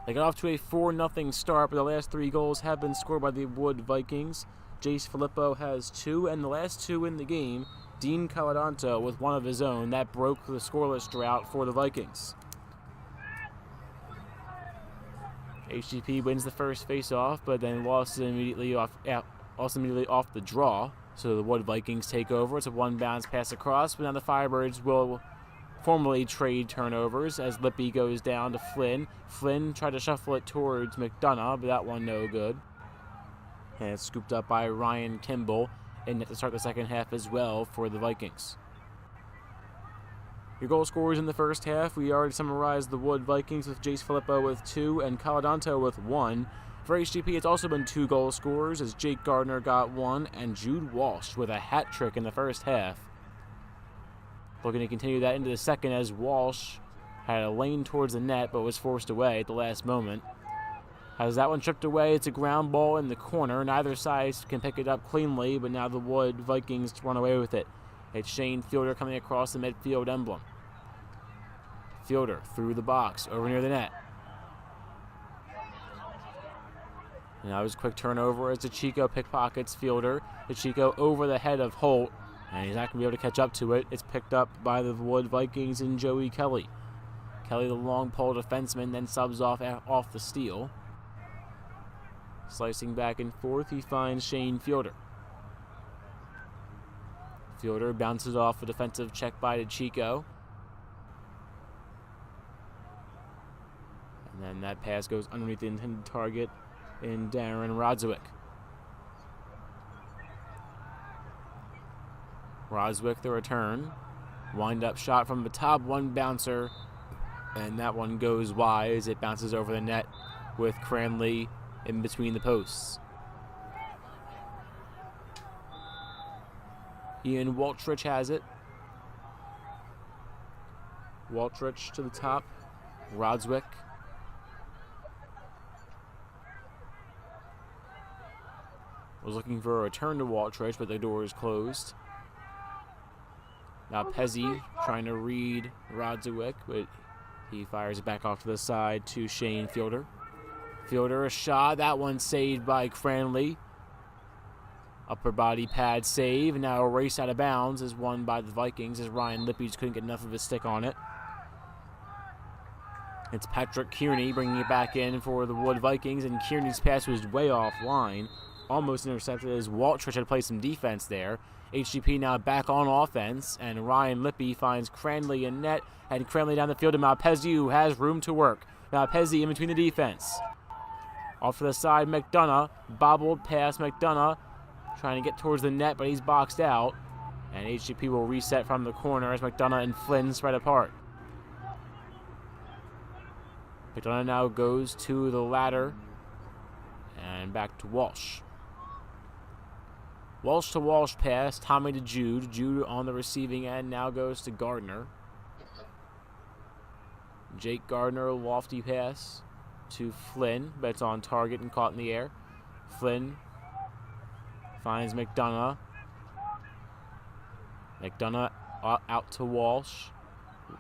They got off to a 4-0 start, but the last 3 goals have been scored by the Wood Vikings. Jace Filippo has 2, and the last 2 in the game, Dean Caladanto with 1 of his own. That broke the scoreless drought for the Vikings. HGP wins the first face-off, but then lost immediately off the draw. So the Wood Vikings take over. It's a 1-bounce pass across, but now the Firebirds will formally trade turnovers as Lippy goes down to Flynn. Flynn tried to shuffle it towards McDonough, but that one no good. And it's scooped up by Ryan Kimball, and to start the second half as well for the Vikings. Your goal scorers in the first half, we already summarized the Wood Vikings with Jace Filippo with 2 and Caladanto with 1. For HGP, it's also been 2 goal scorers as Jake Gardner got 1 and Jude Walsh with a hat trick in the first half. Looking to continue that into the second as Walsh had a lane towards the net but was forced away at the last moment. Has that one tripped away, it's a ground ball in the corner. Neither side can pick it up cleanly, but now the Wood Vikings run away with it. It's Shane Fielder coming across the midfield emblem. Fielder through the box, over near the net. And that was a quick turnover as DeChico pickpockets Fielder. DeChico over the head of Holt, and he's not going to be able to catch up to it. It's picked up by the Wood Vikings and Joey Kelly. Kelly, the long pole defenseman, then subs off the steal. Slicing back and forth, he finds Shane Fielder. Fielder bounces off a defensive check by DeChico. And then that pass goes underneath the intended target in Darren Rodswick. Rodswick the return. Wind up shot from the top, one bouncer. And that one goes wide as it bounces over the net with Cranley in between the posts. Ian Waltrich has it. Waltrich to the top. Rodswick. Was looking for a return to Waltrich, but the door is closed. Now Pezzi trying to read Rodswick, but he fires it back off to the side to Shane Fielder. Fielder, a shot. That one saved by Cranley. Upper body pad save, and now a race out of bounds is won by the Vikings as Ryan Lippy just couldn't get enough of his stick on it. It's Patrick Kearney bringing it back in for the Wood Vikings, and Kearney's pass was way offline, almost intercepted as Waltrich had played some defense there. HGP now back on offense, and Ryan Lippy finds Cranley in net, and Cranley down the field to Malpezzi, who has room to work. Malpezzi in between the defense. Off to the side, McDonough, bobbled past McDonough, trying to get towards the net, but he's boxed out. And HGP will reset from the corner as McDonough and Flynn spread apart. McDonough now goes to the ladder and back to Walsh. Walsh to Walsh pass, Tommy to Jude. Jude on the receiving end now goes to Gardner. Jake Gardner, lofty pass to Flynn, but it's on target and caught in the air. Flynn finds McDonough. McDonough out to Walsh.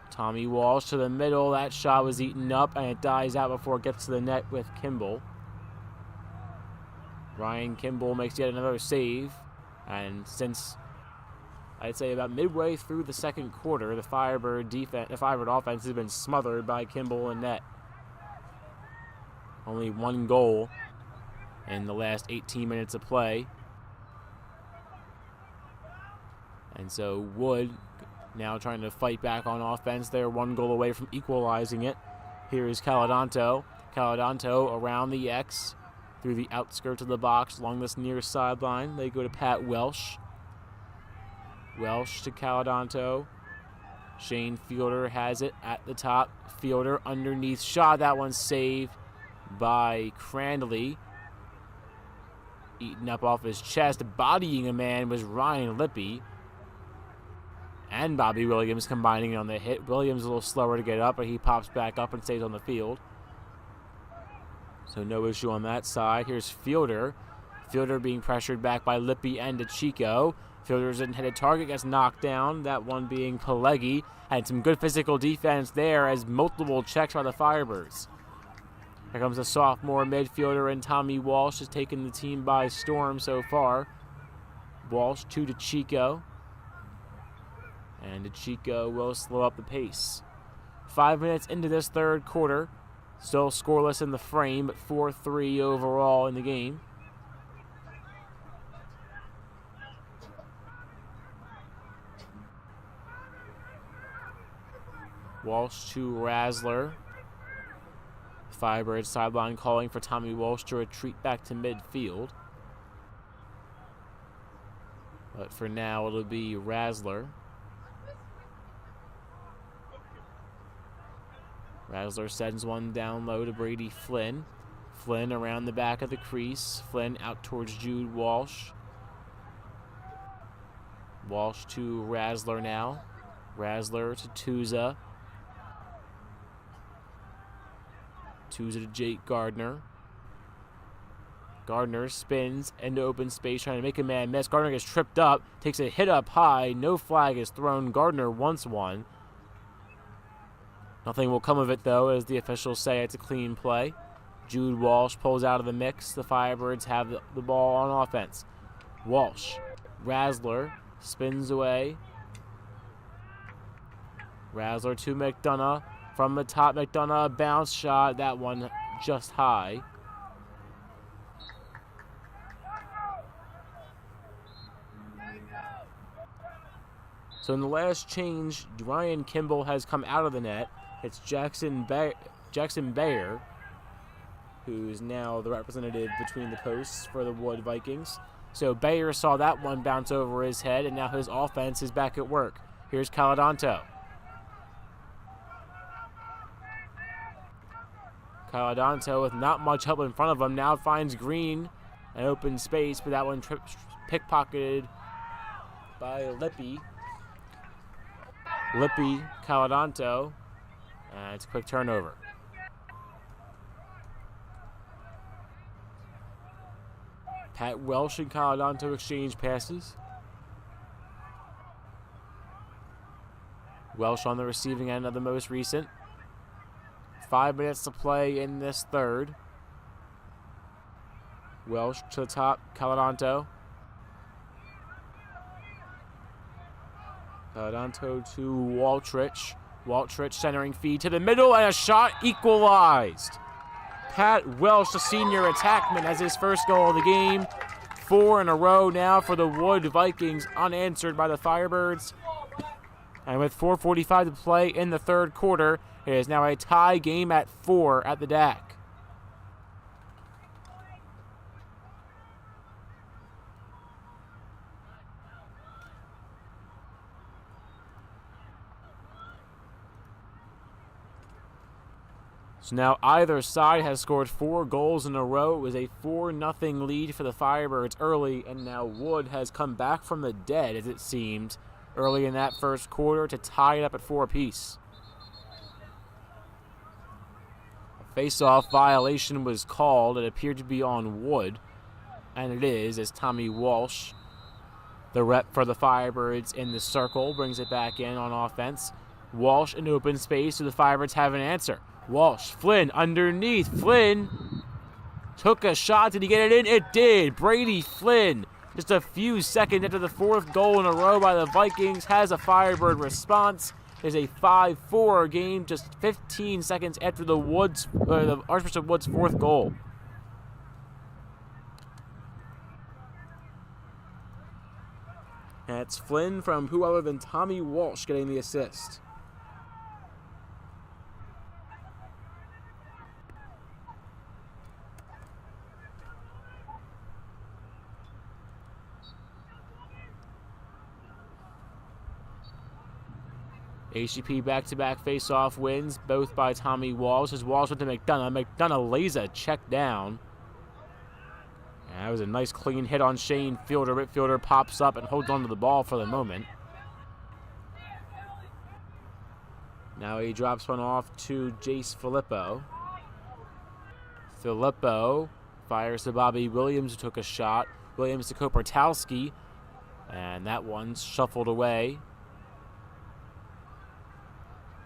Tommy Walsh to the middle. That shot was eaten up, and it dies out before it gets to the net with Kimball. Ryan Kimball makes yet another save. And since I'd say about midway through the second quarter, the Firebird offense has been smothered by Kimball and net. Only 1 goal in the last 18 minutes of play. And so Wood now trying to fight back on offense. They're 1 goal away from equalizing it. Here is Caladanto. Caladanto around the X through the outskirts of the box along this near sideline. They go to Pat Welsh. Welsh to Caladanto. Shane Fielder has it at the top. Fielder underneath shot. That one saved by Cranley. Eaten up off his chest. Bodying a man was Ryan Lippy. And Bobby Williams combining on the hit. Williams a little slower to get up, but he pops back up and stays on the field. So no issue on that side. Here's Fielder. Fielder being pressured back by Lippi and DeChico. Fielder's intended target gets knocked down, that one being Pelegi. And some good physical defense there as multiple checks by the Firebirds. Here comes a sophomore midfielder, and Tommy Walsh has taken the team by storm so far. Walsh to DeChico. And DeChico will slow up the pace. 5 minutes into this third quarter. Still scoreless in the frame, but 4-3 overall in the game. Walsh to Razzler. Firebird sideline calling for Tommy Walsh to retreat back to midfield. But for now, it'll be Razzler. Razzler sends one down low to Brady Flynn. Flynn around the back of the crease. Flynn out towards Jude Walsh. Walsh to Razzler now. Razzler to Tuza. Tuza to Jake Gardner. Gardner spins into open space trying to make a man miss. Gardner gets tripped up. Takes a hit up high. No flag is thrown. Gardner wants one. Nothing will come of it, though, as the officials say it's a clean play. Jude Walsh pulls out of the mix. The Firebirds have the ball on offense. Walsh. Razzler spins away. Razzler to McDonough. From the top, McDonough, bounce shot. That one just high. So in the last change, Ryan Kimball has come out of the net. It's Jackson Bayer, who's now the representative between the posts for the Wood Vikings. So Bayer saw that one bounce over his head, and now his offense is back at work. Here's Caladanto. Caladanto, with not much help in front of him, now finds Green, an open space, but that one pickpocketed by Lippi. Lippi, Caladanto, and it's a quick turnover. Pat Welsh and Caladanto exchange passes. Welsh on the receiving end of the most recent. 5 minutes to play in this third. Welsh to the top, Caladanto. Caladanto to Waltrich. Waltrich centering feed to the middle, and a shot equalized. Pat Welsh, the senior attackman, has his first goal of the game. 4 in a row now for the Wood Vikings, unanswered by the Firebirds. And with 4:45 to play in the third quarter, it is now a tie game at 4 at the DAC. So now either side has scored 4 goals in a row. It was a 4-0 lead for the Firebirds early, and now Wood has come back from the dead, as it seemed, early in that first quarter to tie it up at 4 apiece. A face-off violation was called. It appeared to be on Wood, and it is, as Tommy Walsh, the rep for the Firebirds in the circle, brings it back in on offense. Walsh in open space, so the Firebirds have an answer. Walsh, Flynn underneath. Flynn took a shot. Did he get it in? It did. Brady Flynn, just a few seconds after the 4th goal in a row by the Vikings, has a Firebird response. It is a 5-4 game just 15 seconds after the Archbishop Wood's 4th goal. And it's Flynn from who other than Tommy Walsh getting the assist. HGP back-to-back face-off wins, both by Tommy Walsh. As Walsh went to McDonough. McDonough lays a check down. And that was a nice clean hit on Shane Fielder. Fielder pops up and holds on to the ball for the moment. Now he drops one off to Jace Filippo. Filippo fires to Bobby Williams, who took a shot. Williams to Kopertowski, and that one's shuffled away.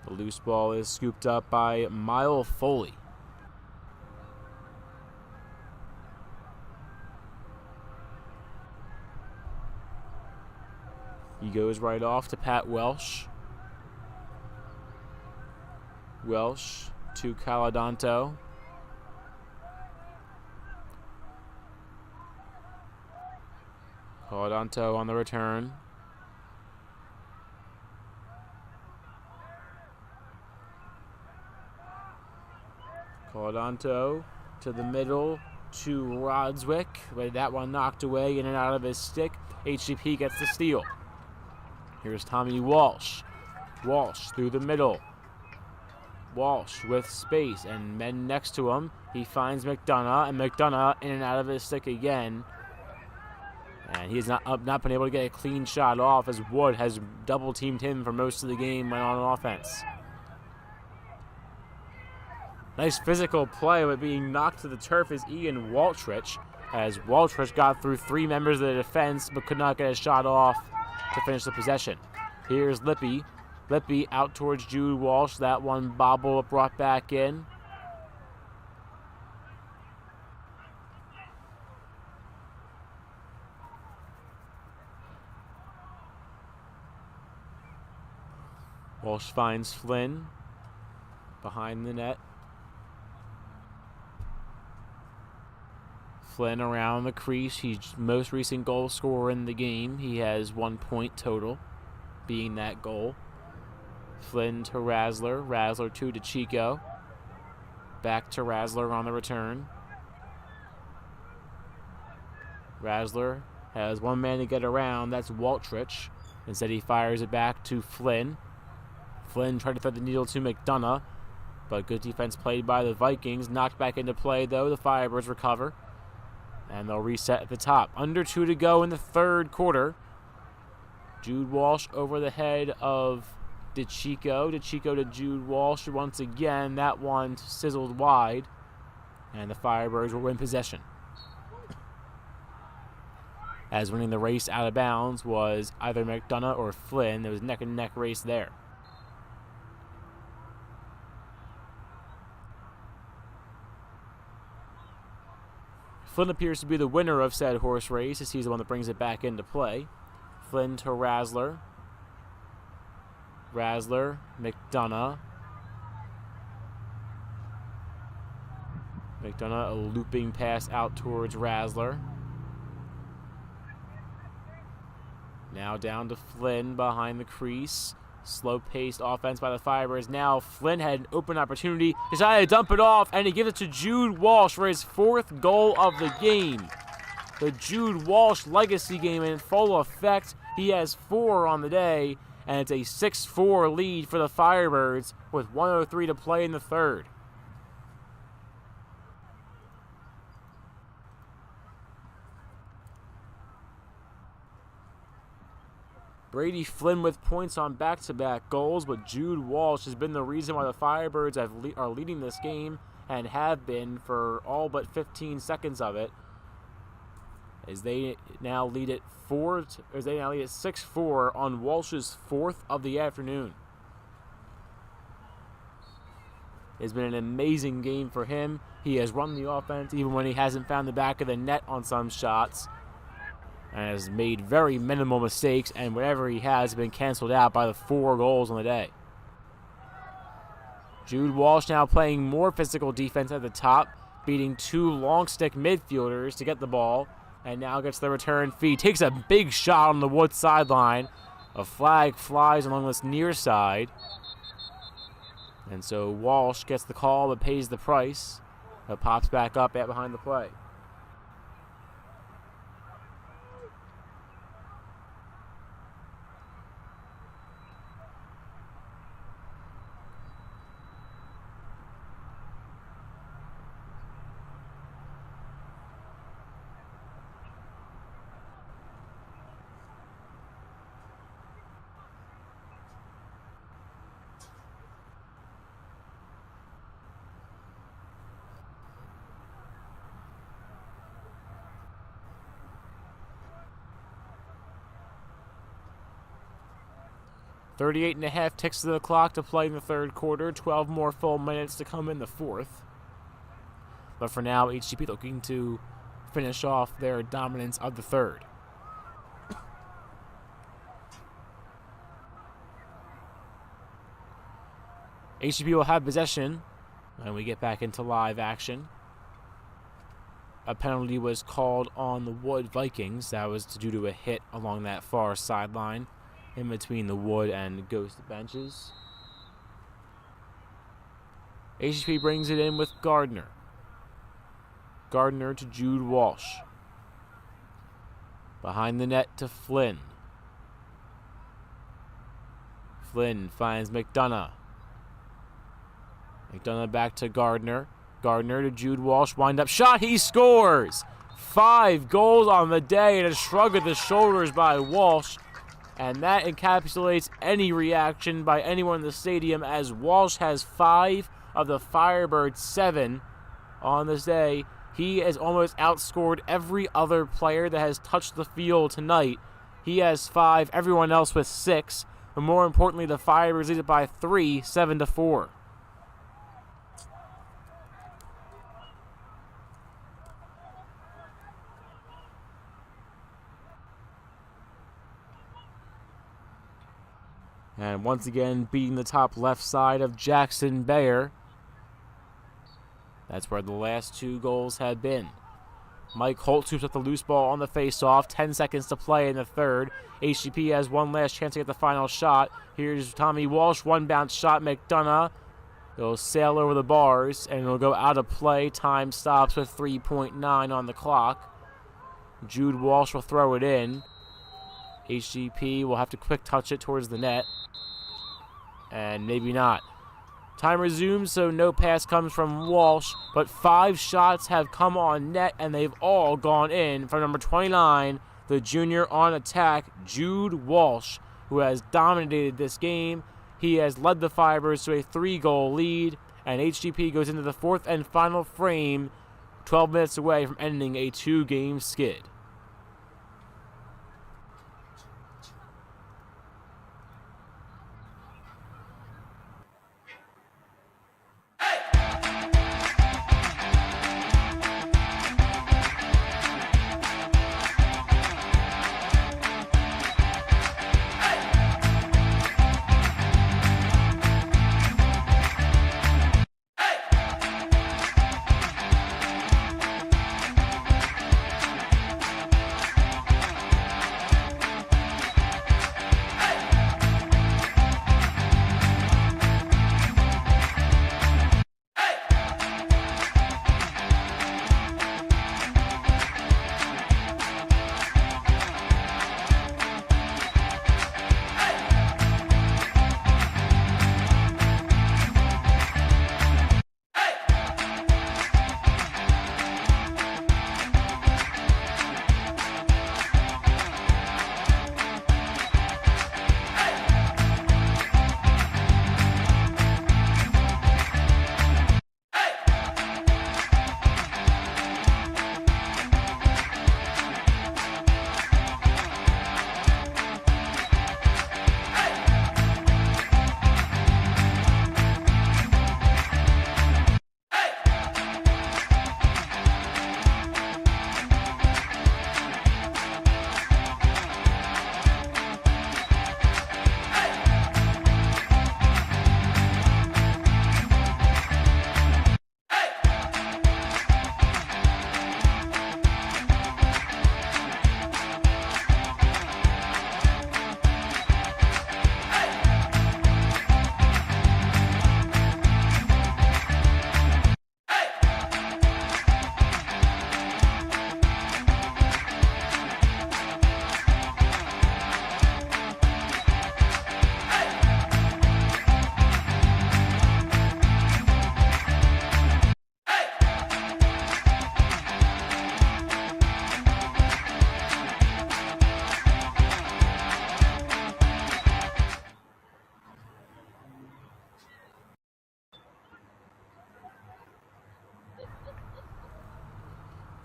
The loose ball is scooped up by Mile Foley. He goes right off to Pat Welsh. Welsh to Caladonto. Caladonto on the return. Caladonto to the middle to Rodswick, but that one knocked away in and out of his stick. HGP gets the steal. Here's Tommy Walsh. Walsh through the middle. Walsh with space and men next to him. He finds McDonough, and McDonough in and out of his stick again. And he has not been able to get a clean shot off, as Wood has double-teamed him for most of the game when on offense. Nice physical play, but being knocked to the turf is Ian Waltrich, as Waltrich got through 3 members of the defense but could not get a shot off to finish the possession. Here's Lippy. Lippy out towards Jude Walsh. That one bobble brought back in. Walsh finds Flynn behind the net. Flynn around the crease. He's most recent goal scorer in the game. He has 1 point total, being that goal. Flynn to Razzler. Razzler to DeChico. Back to Razzler on the return. Razzler has 1 man to get around. That's Waltrich. Instead, he fires it back to Flynn. Flynn tried to thread the needle to McDonough, but good defense played by the Vikings. Knocked back into play, though. The Firebirds recover, and they'll reset at the top. Under 2 to go in the 3rd quarter. Jude Walsh over the head of DeChico. DeChico to Jude Walsh once again. That one sizzled wide, and the Firebirds will win possession. As winning the race out of bounds was either McDonough or Flynn. There was a neck-and-neck race there. Flynn appears to be the winner of said horse race, as he's the one that brings it back into play. Flynn to Razzler. Razzler, McDonough. McDonough, a looping pass out towards Razzler. Now down to Flynn behind the crease. Slow-paced offense by the Firebirds. Now Flynn had an open opportunity. Decided to dump it off, and he gives it to Jude Walsh for his 4th goal of the game. The Jude Walsh legacy game in full effect. He has 4 on the day, and it's a 6-4 lead for the Firebirds with 1:03 to play in the 3rd. Brady Flynn with points on back-to-back goals, but Jude Walsh has been the reason why the Firebirds are leading this game, and have been for all but 15 seconds of it, as they now lead it 6-4 on Walsh's 4th of the afternoon. It's been an amazing game for him. He has run the offense even when he hasn't found the back of the net on some shots, and has made very minimal mistakes, and whatever he has been canceled out by the 4 goals on the day. Jude Walsh now playing more physical defense at the top, beating 2 long stick midfielders to get the ball, and now gets the return feed. Takes a big shot on the Wood sideline. A flag flies along this near side, and so Walsh gets the call but pays the price. It pops back up at behind the play. 38.5 ticks to the clock to play in the third quarter. 12 more full minutes to come in the fourth. But for now, HGP looking to finish off their dominance of the third. HGP will have possession when we get back into live action. A penalty was called on the Wood Vikings. That was due to a hit along that far sideline in between the Wood and Ghost benches. HGP brings it in with Gardner. Gardner to Jude Walsh. Behind the net to Flynn. Flynn finds McDonough. McDonough back to Gardner. Gardner to Jude Walsh. Wind up shot. He scores! 5 goals on the day and a shrug of the shoulders by Walsh. And that encapsulates any reaction by anyone in the stadium, as Walsh has 5 of the Firebirds' 7 on this day. He has almost outscored every other player that has touched the field tonight. He has 5, everyone else with 6. But more importantly, the Firebirds lead it by 3, 7-4. And once again, beating the top left side of Jackson Bayer. That's where the last 2 goals have been. Mike Holt swoops up the loose ball on the face-off. 10 seconds to play in the third. HGP has one last chance to get the final shot. Here's Tommy Walsh. One bounce shot. McDonough. It'll sail over the bars, and it'll go out of play. Time stops with 3.9 on the clock. Jude Walsh will throw it in. HGP will have to quick touch it towards the net. And maybe not. Time resumes, so no pass comes from Walsh, but 5 shots have come on net, and they've all gone in from number 29, the junior on attack, Jude Walsh, who has dominated this game. He has led the Fibers to a 3-goal lead, and HGP goes into the fourth and final frame, 12 minutes away from ending a 2-game skid.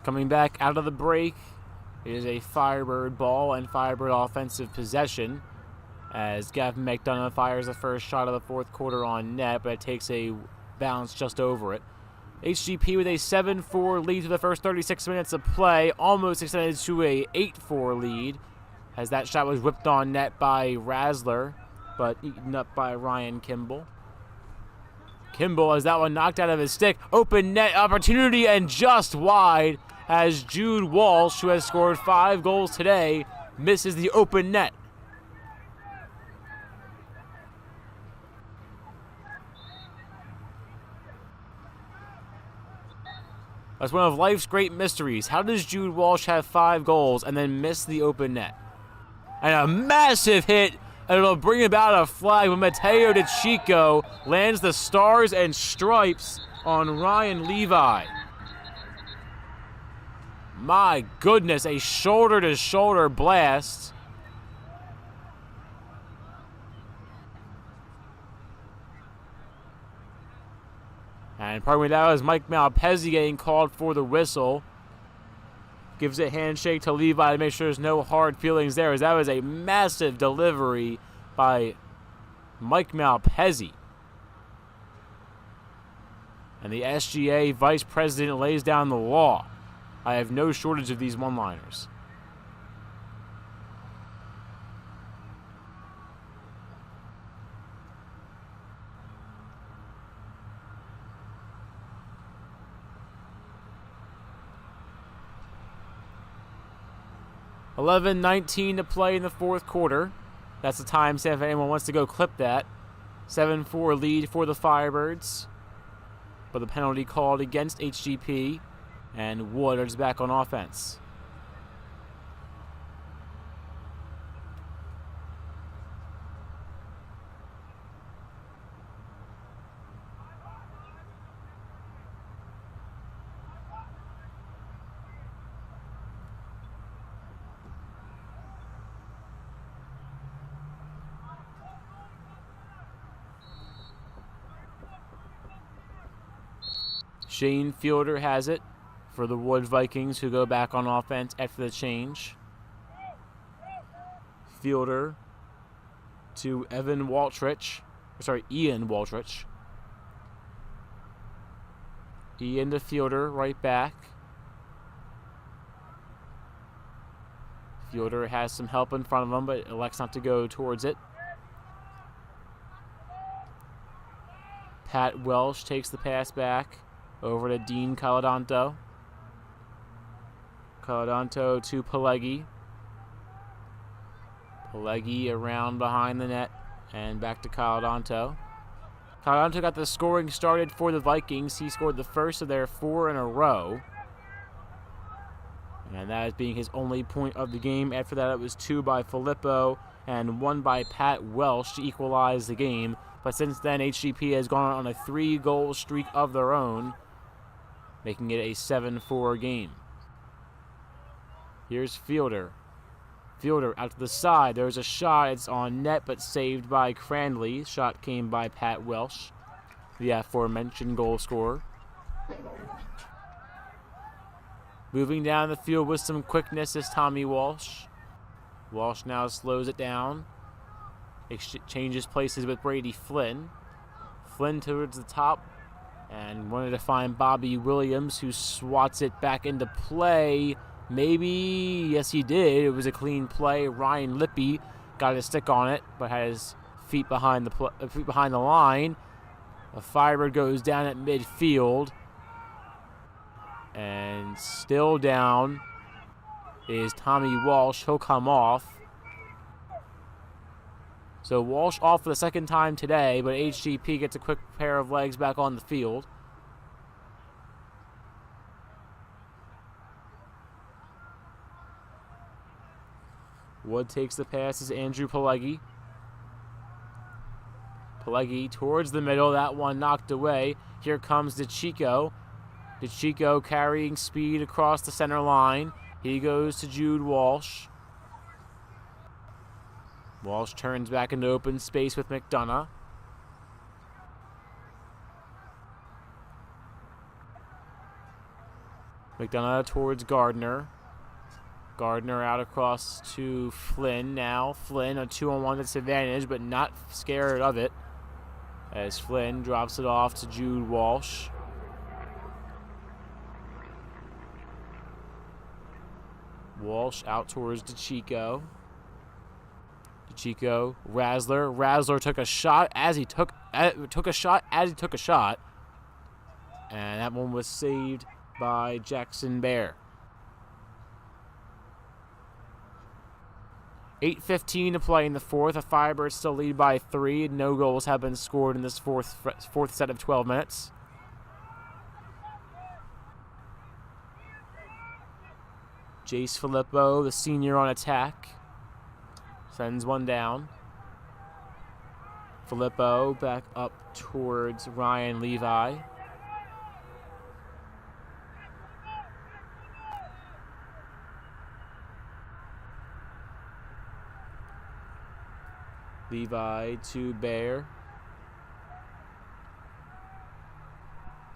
Coming back out of the break, it is a Firebird ball and Firebird offensive possession. as Gavin McDonough fires the first shot of the fourth quarter on net, but it takes a bounce just over it. HGP with a 7-4 lead to the first 36 minutes of play, almost extended to a 8-4 lead, as that shot was whipped on net by Razzler, but eaten up by Ryan Kimball. Kimball has that one knocked out of his stick. Open net opportunity and just wide, as Jude Walsh, who has scored 5 goals today, misses the open net. That's one of life's great mysteries. How does Jude Walsh have 5 goals and then miss the open net? And a massive hit, and it'll bring about a flag when Mateo DeChico lands the stars and stripes on Ryan Levi. My goodness, a shoulder-to-shoulder blast. And pardon me, that was Mike Malpezzi getting called for the whistle. Gives a handshake to Levi to make sure there's no hard feelings there, as that was a massive delivery by Mike Malpezzi. And the SGA vice president lays down the law. I have no shortage of these one-liners. $11:19 to play in the fourth quarter. That's the timestamp if anyone wants to go clip that. 7-4 lead for the Firebirds. But the penalty called against HGP, and Woodard's back on offense. Shane Fielder has it for the Wood Vikings, who go back on offense after the change. Fielder to Ian Waltrich. Ian to Fielder, right back. Fielder has some help in front of him, but elects not to go towards it. Pat Welsh takes the pass back over to Dean Caladanto. Caladanto to Pelleggi. Pelleggi around behind the net and back to Caladanto. Caladanto got the scoring started for the Vikings. He scored the first of their 4 in a row. And that is being his only point of the game. After that, it was 2 by Filippo and 1 by Pat Welsh to equalize the game. But since then, HGP has gone on a 3-goal streak of their own, making it a 7-4 game. Here's Fielder. Fielder out to the side. There's a shot. It's on net, but saved by Cranley. Shot came by Pat Welsh, the aforementioned goal scorer. Moving down the field with some quickness is Tommy Walsh. Walsh now slows it down. Exchanges places with Brady Flynn. Flynn towards the top. And wanted to find Bobby Williams, who swats it back into play. Maybe, yes he did. It was a clean play. Ryan Lippy got his stick on it, but had his feet behind the line. A Firebird goes down at midfield. And still down is Tommy Walsh. He'll come off. So Walsh off for the second time today, but HGP gets a quick pair of legs back on the field. Wood takes the pass as Andrew Pelleggi. Pelleggi towards the middle. That one knocked away. Here comes DeChico. DeChico carrying speed across the center line. He goes to Jude Walsh. Walsh turns back into open space with McDonough. McDonough towards Gardner. Gardner out across to Flynn now. Flynn a 2-on-1 disadvantage, but not scared of it, as Flynn drops it off to Jude Walsh. Walsh out towards DeChico. DeChico, Razzler. Razzler took a shot as he took a shot. And that one was saved by Jackson Bear. 8:15 to play in the fourth. The Firebirds still lead by 3. No goals have been scored in this fourth set of 12 minutes. Jace Filippo, the senior, on attack. Sends one down. Filippo back up towards Ryan Levi. Levi to Bear.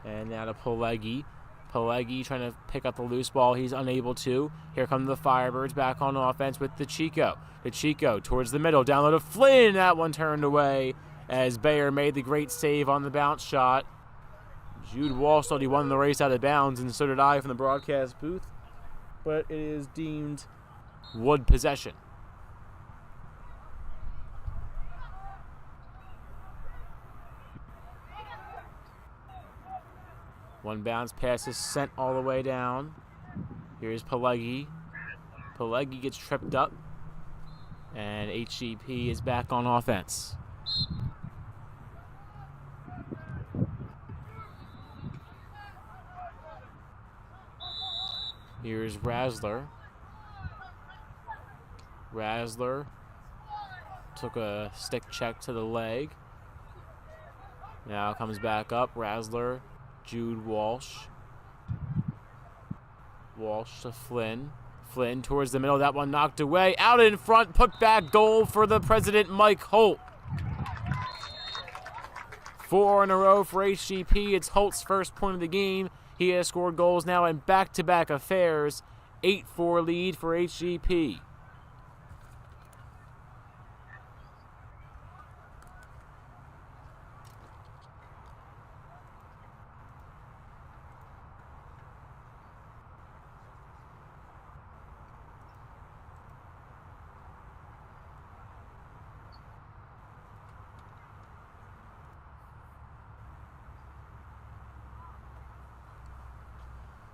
And now to Pelegi. Pelegi trying to pick up the loose ball. He's unable to. Here come the Firebirds back on offense with DeChico. DeChico towards the middle. Down low to Flynn. That one turned away as Bear made the great save on the bounce shot. Jude Walsh thought he won the race out of bounds, and so did I from the broadcast booth. But it is deemed Wood possession. One bounce pass is sent all the way down. Here's Pelegi. Pelegi gets tripped up. And HGP is back on offense. Here's Razzler. Razzler took a stick check to the leg. Now comes back up. Razzler. Jude Walsh. Walsh to Flynn. Flynn towards the middle. That one knocked away. Out in front. Put back goal for the president, Mike Holt. 4 in a row for HGP. It's Holt's first point of the game. He has scored goals now in back-to-back affairs. 8-4 lead for HGP.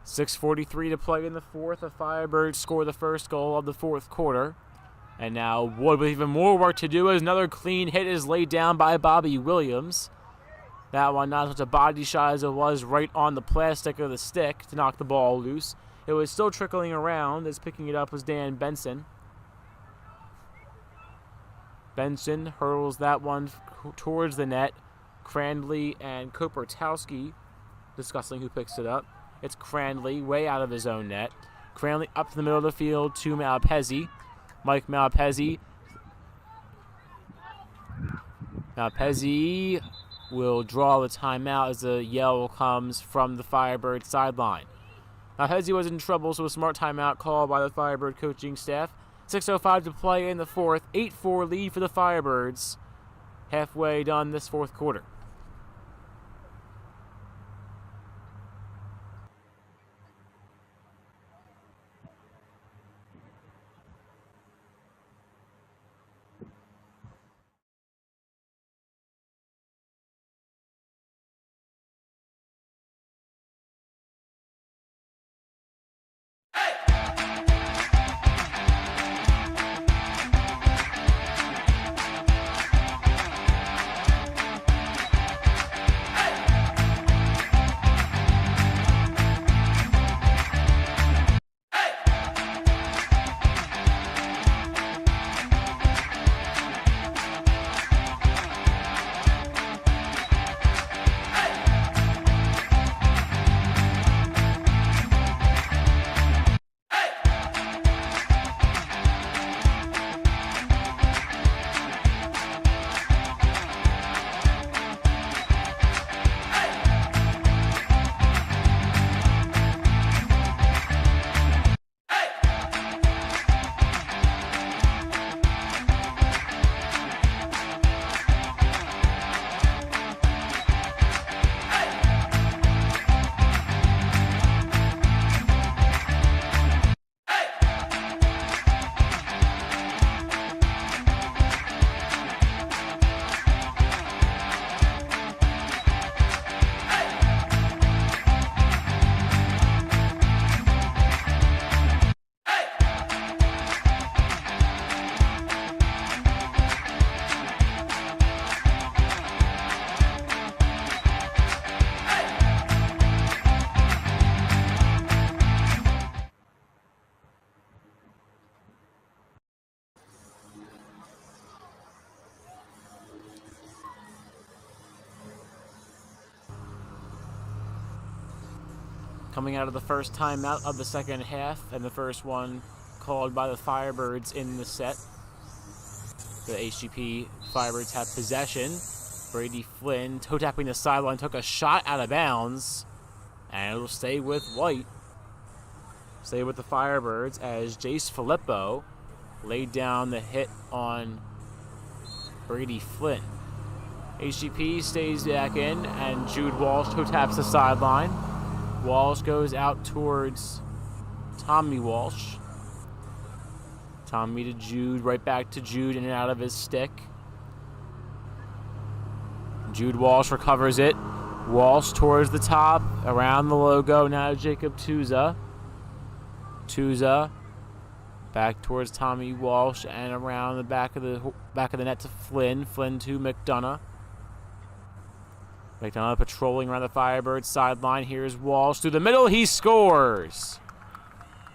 .6:43 to play in the fourth. The Firebirds score the first goal of the fourth quarter. And now Wood with even more work to do as another clean hit is laid down by Bobby Williams. That one not such a body shot as it was right on the plastic of the stick to knock the ball loose. It was still trickling around as picking it up was Dan Benson. Benson hurls that one towards the net. Crandley and Kopertowski discussing who picks it up. It's Crandley way out of his own net. Crandley up to the middle of the field to Malpezzi. Mike Malpezzi. Malpezzi will draw the timeout as the yell comes from the Firebird sideline. Malpezzi was in trouble, so a smart timeout called by the Firebird coaching staff. 6:05 to play in the fourth. 8-4 lead for the Firebirds. Halfway done this fourth quarter. Coming out of the first timeout of the second half, and the first one called by the Firebirds in the set. The HGP Firebirds have possession. Brady Flynn toe-tapping the sideline, took a shot out of bounds, and it'll stay with White. Stay with the Firebirds as Jace Filippo laid down the hit on Brady Flynn. HGP stays back in, and Jude Walsh toe-taps the sideline. Walsh goes out towards Tommy Walsh. Tommy to Jude, right back to Jude, in and out of his stick. Jude Walsh recovers it. Walsh towards the top, around the logo. Now Jacob Tuza. Tuza back towards Tommy Walsh and around the back of the net to Flynn. Flynn to McDonough. McDonough patrolling around the Firebirds sideline. Here's Walsh through the middle. He scores.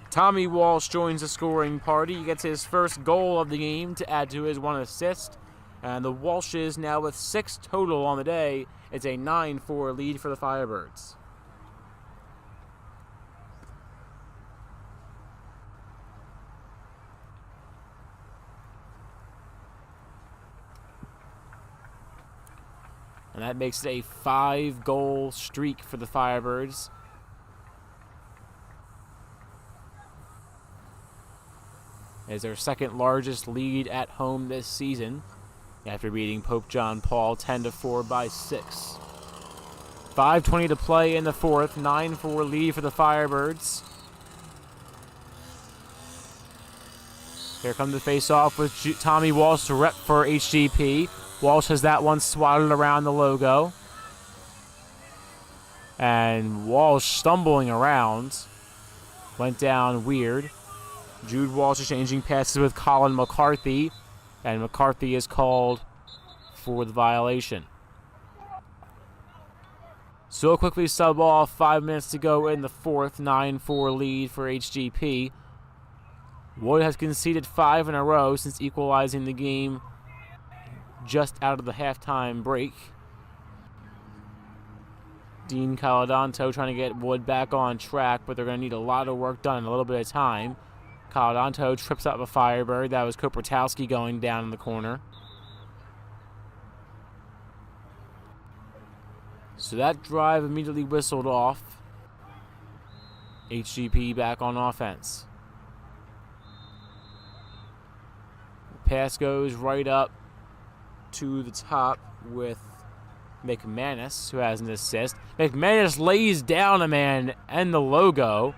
Tommy Walsh joins the scoring party. He gets his first goal of the game to add to his 1 assist. And the Walshes now with 6 total on the day. It's a 9-4 lead for the Firebirds. And that makes it a 5-goal streak for the Firebirds. It's their second largest lead at home this season, after beating Pope John Paul 10-4 by 6. 5:20 to play in the fourth. 9-4 lead for the Firebirds. Here comes the face-off with Tommy Walsh to rep for HGP. Walsh has that one swatted around the logo. And Walsh stumbling around. Went down weird. Jude Walsh is changing passes with Colin McCarthy. And McCarthy is called for the violation. So quickly sub off. 5 minutes to go in the fourth. 9-4 lead for HGP. Wood has conceded 5 in a row since equalizing the game just out of the halftime break. Dean Caladanto trying to get Wood back on track, but they're going to need a lot of work done in a little bit of time. Caladanto trips up a Firebird. That was Kopratowski going down in the corner. So that drive immediately whistled off. HGP back on offense. Pass goes right up to the top with McManus, who has an assist. McManus lays down a man and the logo.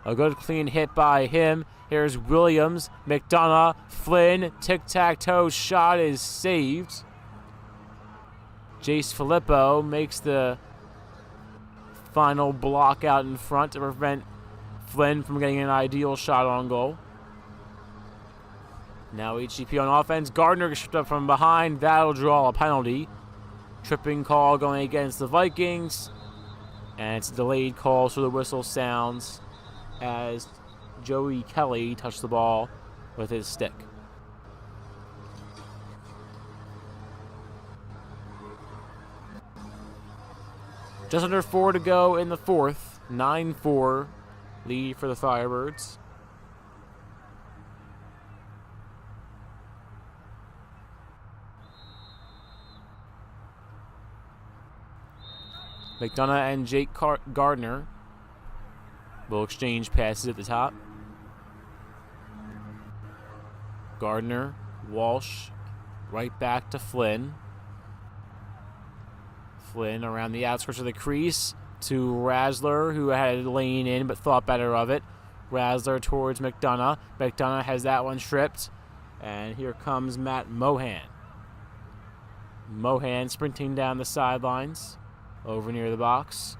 A good clean hit by him. Here's Williams, McDonough, Flynn. Tic-tac-toe shot is saved. Jace Filippo makes the final block out in front to prevent Flynn from getting an ideal shot on goal. Now HGP on offense. Gardner gets tripped up from behind. That'll draw a penalty. Tripping call going against the Vikings. And it's a delayed call, so the whistle sounds as Joey Kelly touched the ball with his stick. Just under 4 to go in the fourth. 9-4 lead for the Firebirds. McDonough and Jake Gardner will exchange passes at the top. Gardner, Walsh, right back to Flynn. Flynn around the outskirts of the crease to Razzler, who had lain in but thought better of it. Razzler towards McDonough. McDonough has that one stripped. And here comes Matt Mohan. Mohan sprinting down the sidelines over near the box.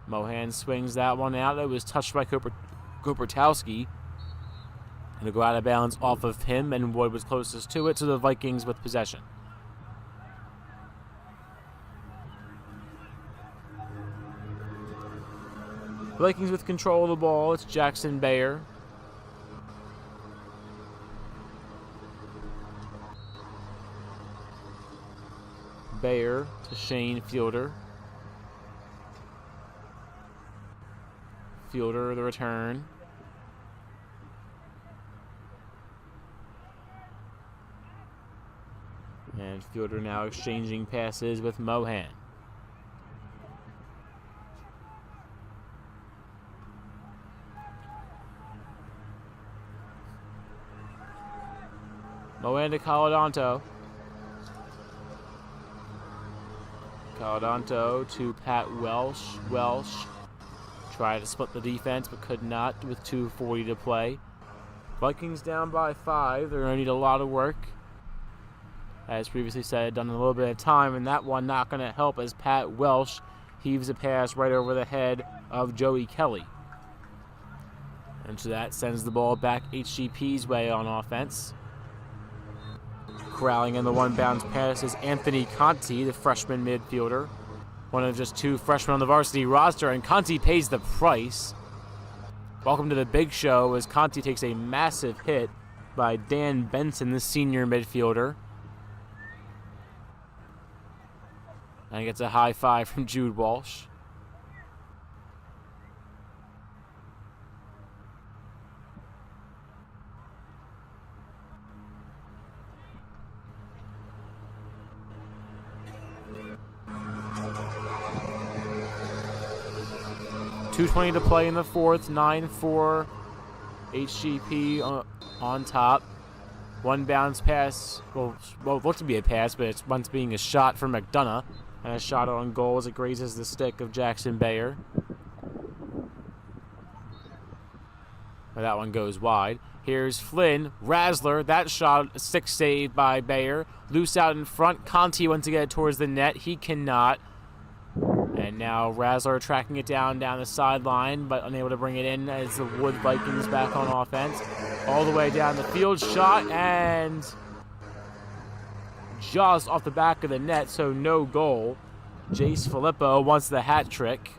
Mohan swings that one out. It was touched by Kopratowski. And it'll go out of bounds off of him, and Wood was closest to it, so the Vikings with possession. Vikings with control of the ball. It's Jackson Bayer. Bayer to Shane Fielder. Fielder, the return. And Fielder now exchanging passes with Mohan. Mohan to Caladanto. Caladanto to Pat Welsh. Welsh tried to split the defense but could not with 2:40 to play. Vikings down by 5. They're going to need a lot of work. As previously said, done a little bit of time, and that one not going to help as Pat Welsh heaves a pass right over the head of Joey Kelly. And so that sends the ball back HGP's way on offense. Corralling in the one-bounce pass is Anthony Conti, the freshman midfielder. One of just 2 freshmen on the varsity roster, and Conti pays the price. Welcome to the big show as Conti takes a massive hit by Dan Benson, the senior midfielder. And gets a high five from Jude Walsh. .220 to play in the fourth. 9-4 HGP on top. One bounce pass. Well, it looked to be a pass, but it's once being a shot for McDonough. And a shot on goal as it grazes the stick of Jackson Bayer. Well, that one goes wide. Here's Flynn. Razzler. That shot, stick saved by Bayer. Loose out in front. Conti wants to get it towards the net. He cannot. And now Razzler tracking it down the sideline, but unable to bring it in as the Wood Vikings back on offense. All the way down the field. Shot and just off the back of the net, so no goal. Jace Filippo wants the hat trick,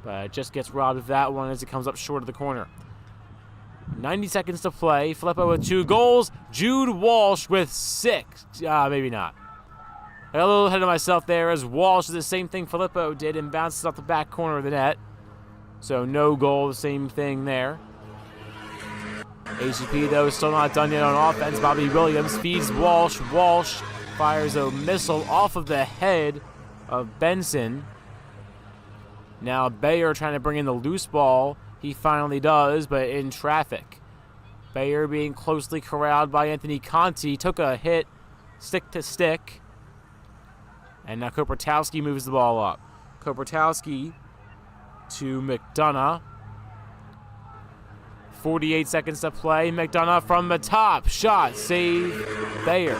but just gets robbed of that one as it comes up short of the corner. 90 seconds to play. Filippo with 2 goals. Jude Walsh with 6. Maybe not. I got a little ahead of myself there as Walsh did the same thing Filippo did and bounces off the back corner of the net. So no goal, the same thing there. HGP, though, still not done yet on offense. Bobby Williams feeds Walsh. Walsh fires a missile off of the head of Benson. Now Bayer trying to bring in the loose ball. He finally does, but in traffic. Bayer being closely corralled by Anthony Conti. Took a hit, stick to stick. And now Kopratowski moves the ball up. Kopratowski to McDonough. 48 seconds to play. McDonough from the top. Shot. Save. Bayer.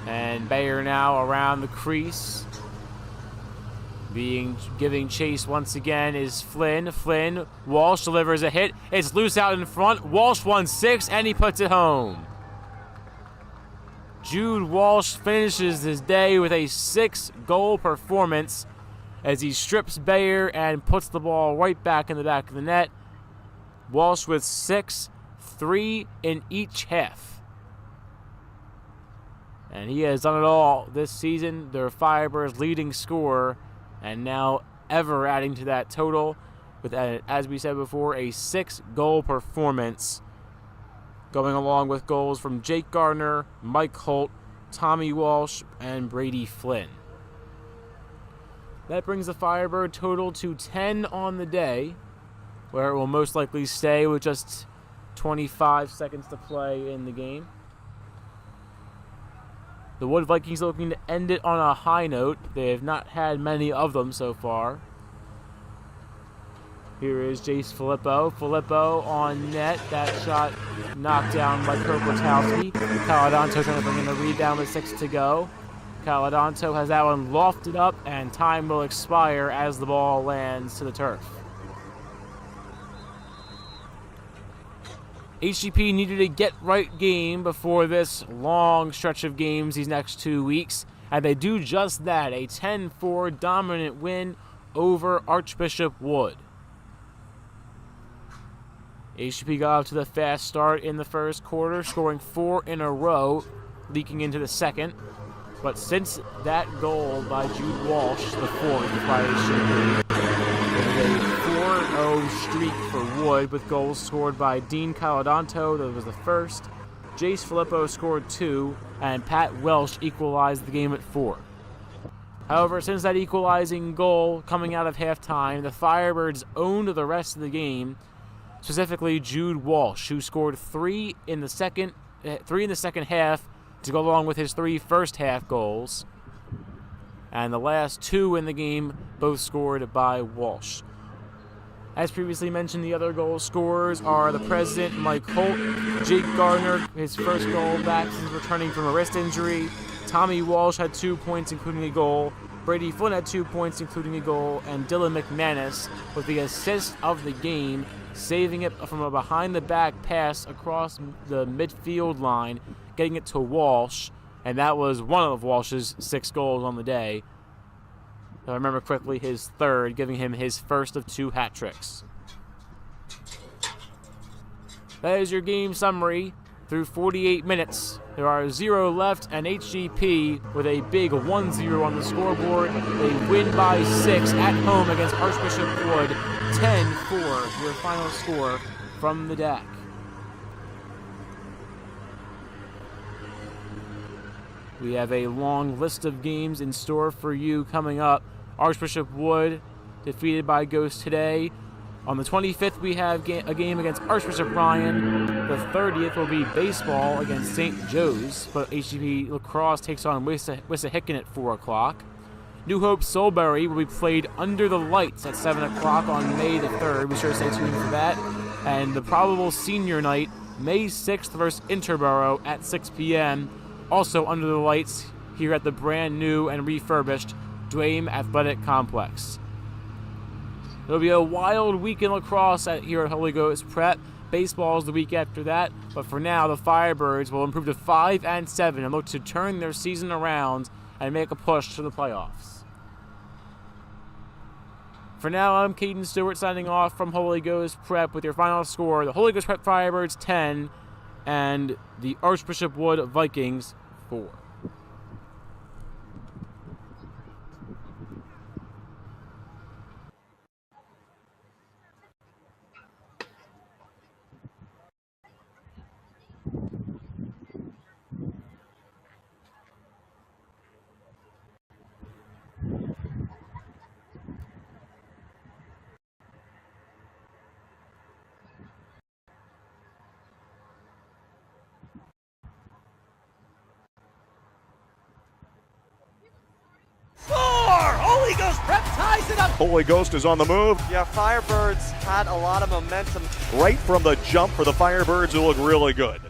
And Bayer now around the crease. Giving chase once again is Flynn. Flynn. Walsh delivers a hit. It's loose out in front. Walsh won 6 and he puts it home. Jude Walsh finishes his day with a 6-goal performance as he strips Bayer and puts the ball right back in the back of the net. Walsh with 6, 3 in each half. And he has done it all this season. They're Firebirds' leading scorer, and now ever adding to that total with, as we said before, a 6-goal performance, going along with goals from Jake Gardner, Mike Holt, Tommy Walsh, and Brady Flynn. That brings the Firebird total to 10 on the day, where it will most likely stay with just 25 seconds to play in the game. The Wood Vikings looking to end it on a high note. They have not had many of them so far. Here is Jace Filippo. Filippo on net. That shot knocked down by Kopratowski. Caladanto trying to bring in the rebound with 6 to go. Caladanto has that one lofted up, and time will expire as the ball lands to the turf. HGP needed a get-right game before this long stretch of games these next 2 weeks, and they do just that, a 10-4 dominant win over Archbishop Wood. HGP got off to the fast start in the first quarter, scoring 4 in a row, leaking into the second. But since that goal by Jude Walsh, the fourth, probably should be, there's a 4-0 streak for Wood with goals scored by Dean Caladonto, that was the first. Jace Filippo scored 2, and Pat Welsh equalized the game at 4. However, since that equalizing goal coming out of halftime, the Firebirds owned the rest of the game, specifically Jude Walsh, who scored 3 in the second half to go along with his 3 first-half goals. And the last 2 in the game, both scored by Walsh. As previously mentioned, the other goal scorers are the president, Mike Holt, Jake Gardner, his first goal back since returning from a wrist injury. Tommy Walsh had 2 points, including a goal. Brady Flynn had 2 points, including a goal. And Dylan McManus with the assist of the game, saving it from a behind-the-back pass across the midfield line, getting it to Walsh. And that was one of Walsh's 6 goals on the day. I remember quickly his third, giving him his first of 2 hat tricks. That is your game summary through 48 minutes. There are 0 left, and HGP with a big 1-0 on the scoreboard. They win by 6 at home against Archbishop Wood, 10-4, your final score from the deck. We have a long list of games in store for you coming up. Archbishop Wood defeated by Ghost today. On the 25th, we have a game against Archbishop Ryan. The 30th will be baseball against St. Joe's, but HGP Lacrosse takes on Wissahickon at 4 o'clock. New Hope Soulbury will be played under the lights at 7 o'clock on May the 3rd. Be sure to stay tuned for that. And the probable senior night, May 6th versus Interborough at 6 p.m., also under the lights here at the brand new and refurbished Dwayne Athletic Complex. It'll be a wild week in lacrosse here at Holy Ghost Prep. Baseball is the week after that, but for now, the Firebirds will improve to 5-7 and look to turn their season around and make a push to the playoffs. For now, I'm Caden Stewart signing off from Holy Ghost Prep with your final score: the Holy Ghost Prep Firebirds 10 and the Archbishop Wood Vikings 4. Holy Ghost Prep ties it up. Holy Ghost is on the move. Yeah, Firebirds had a lot of momentum. Right from the jump for the Firebirds, who look really good.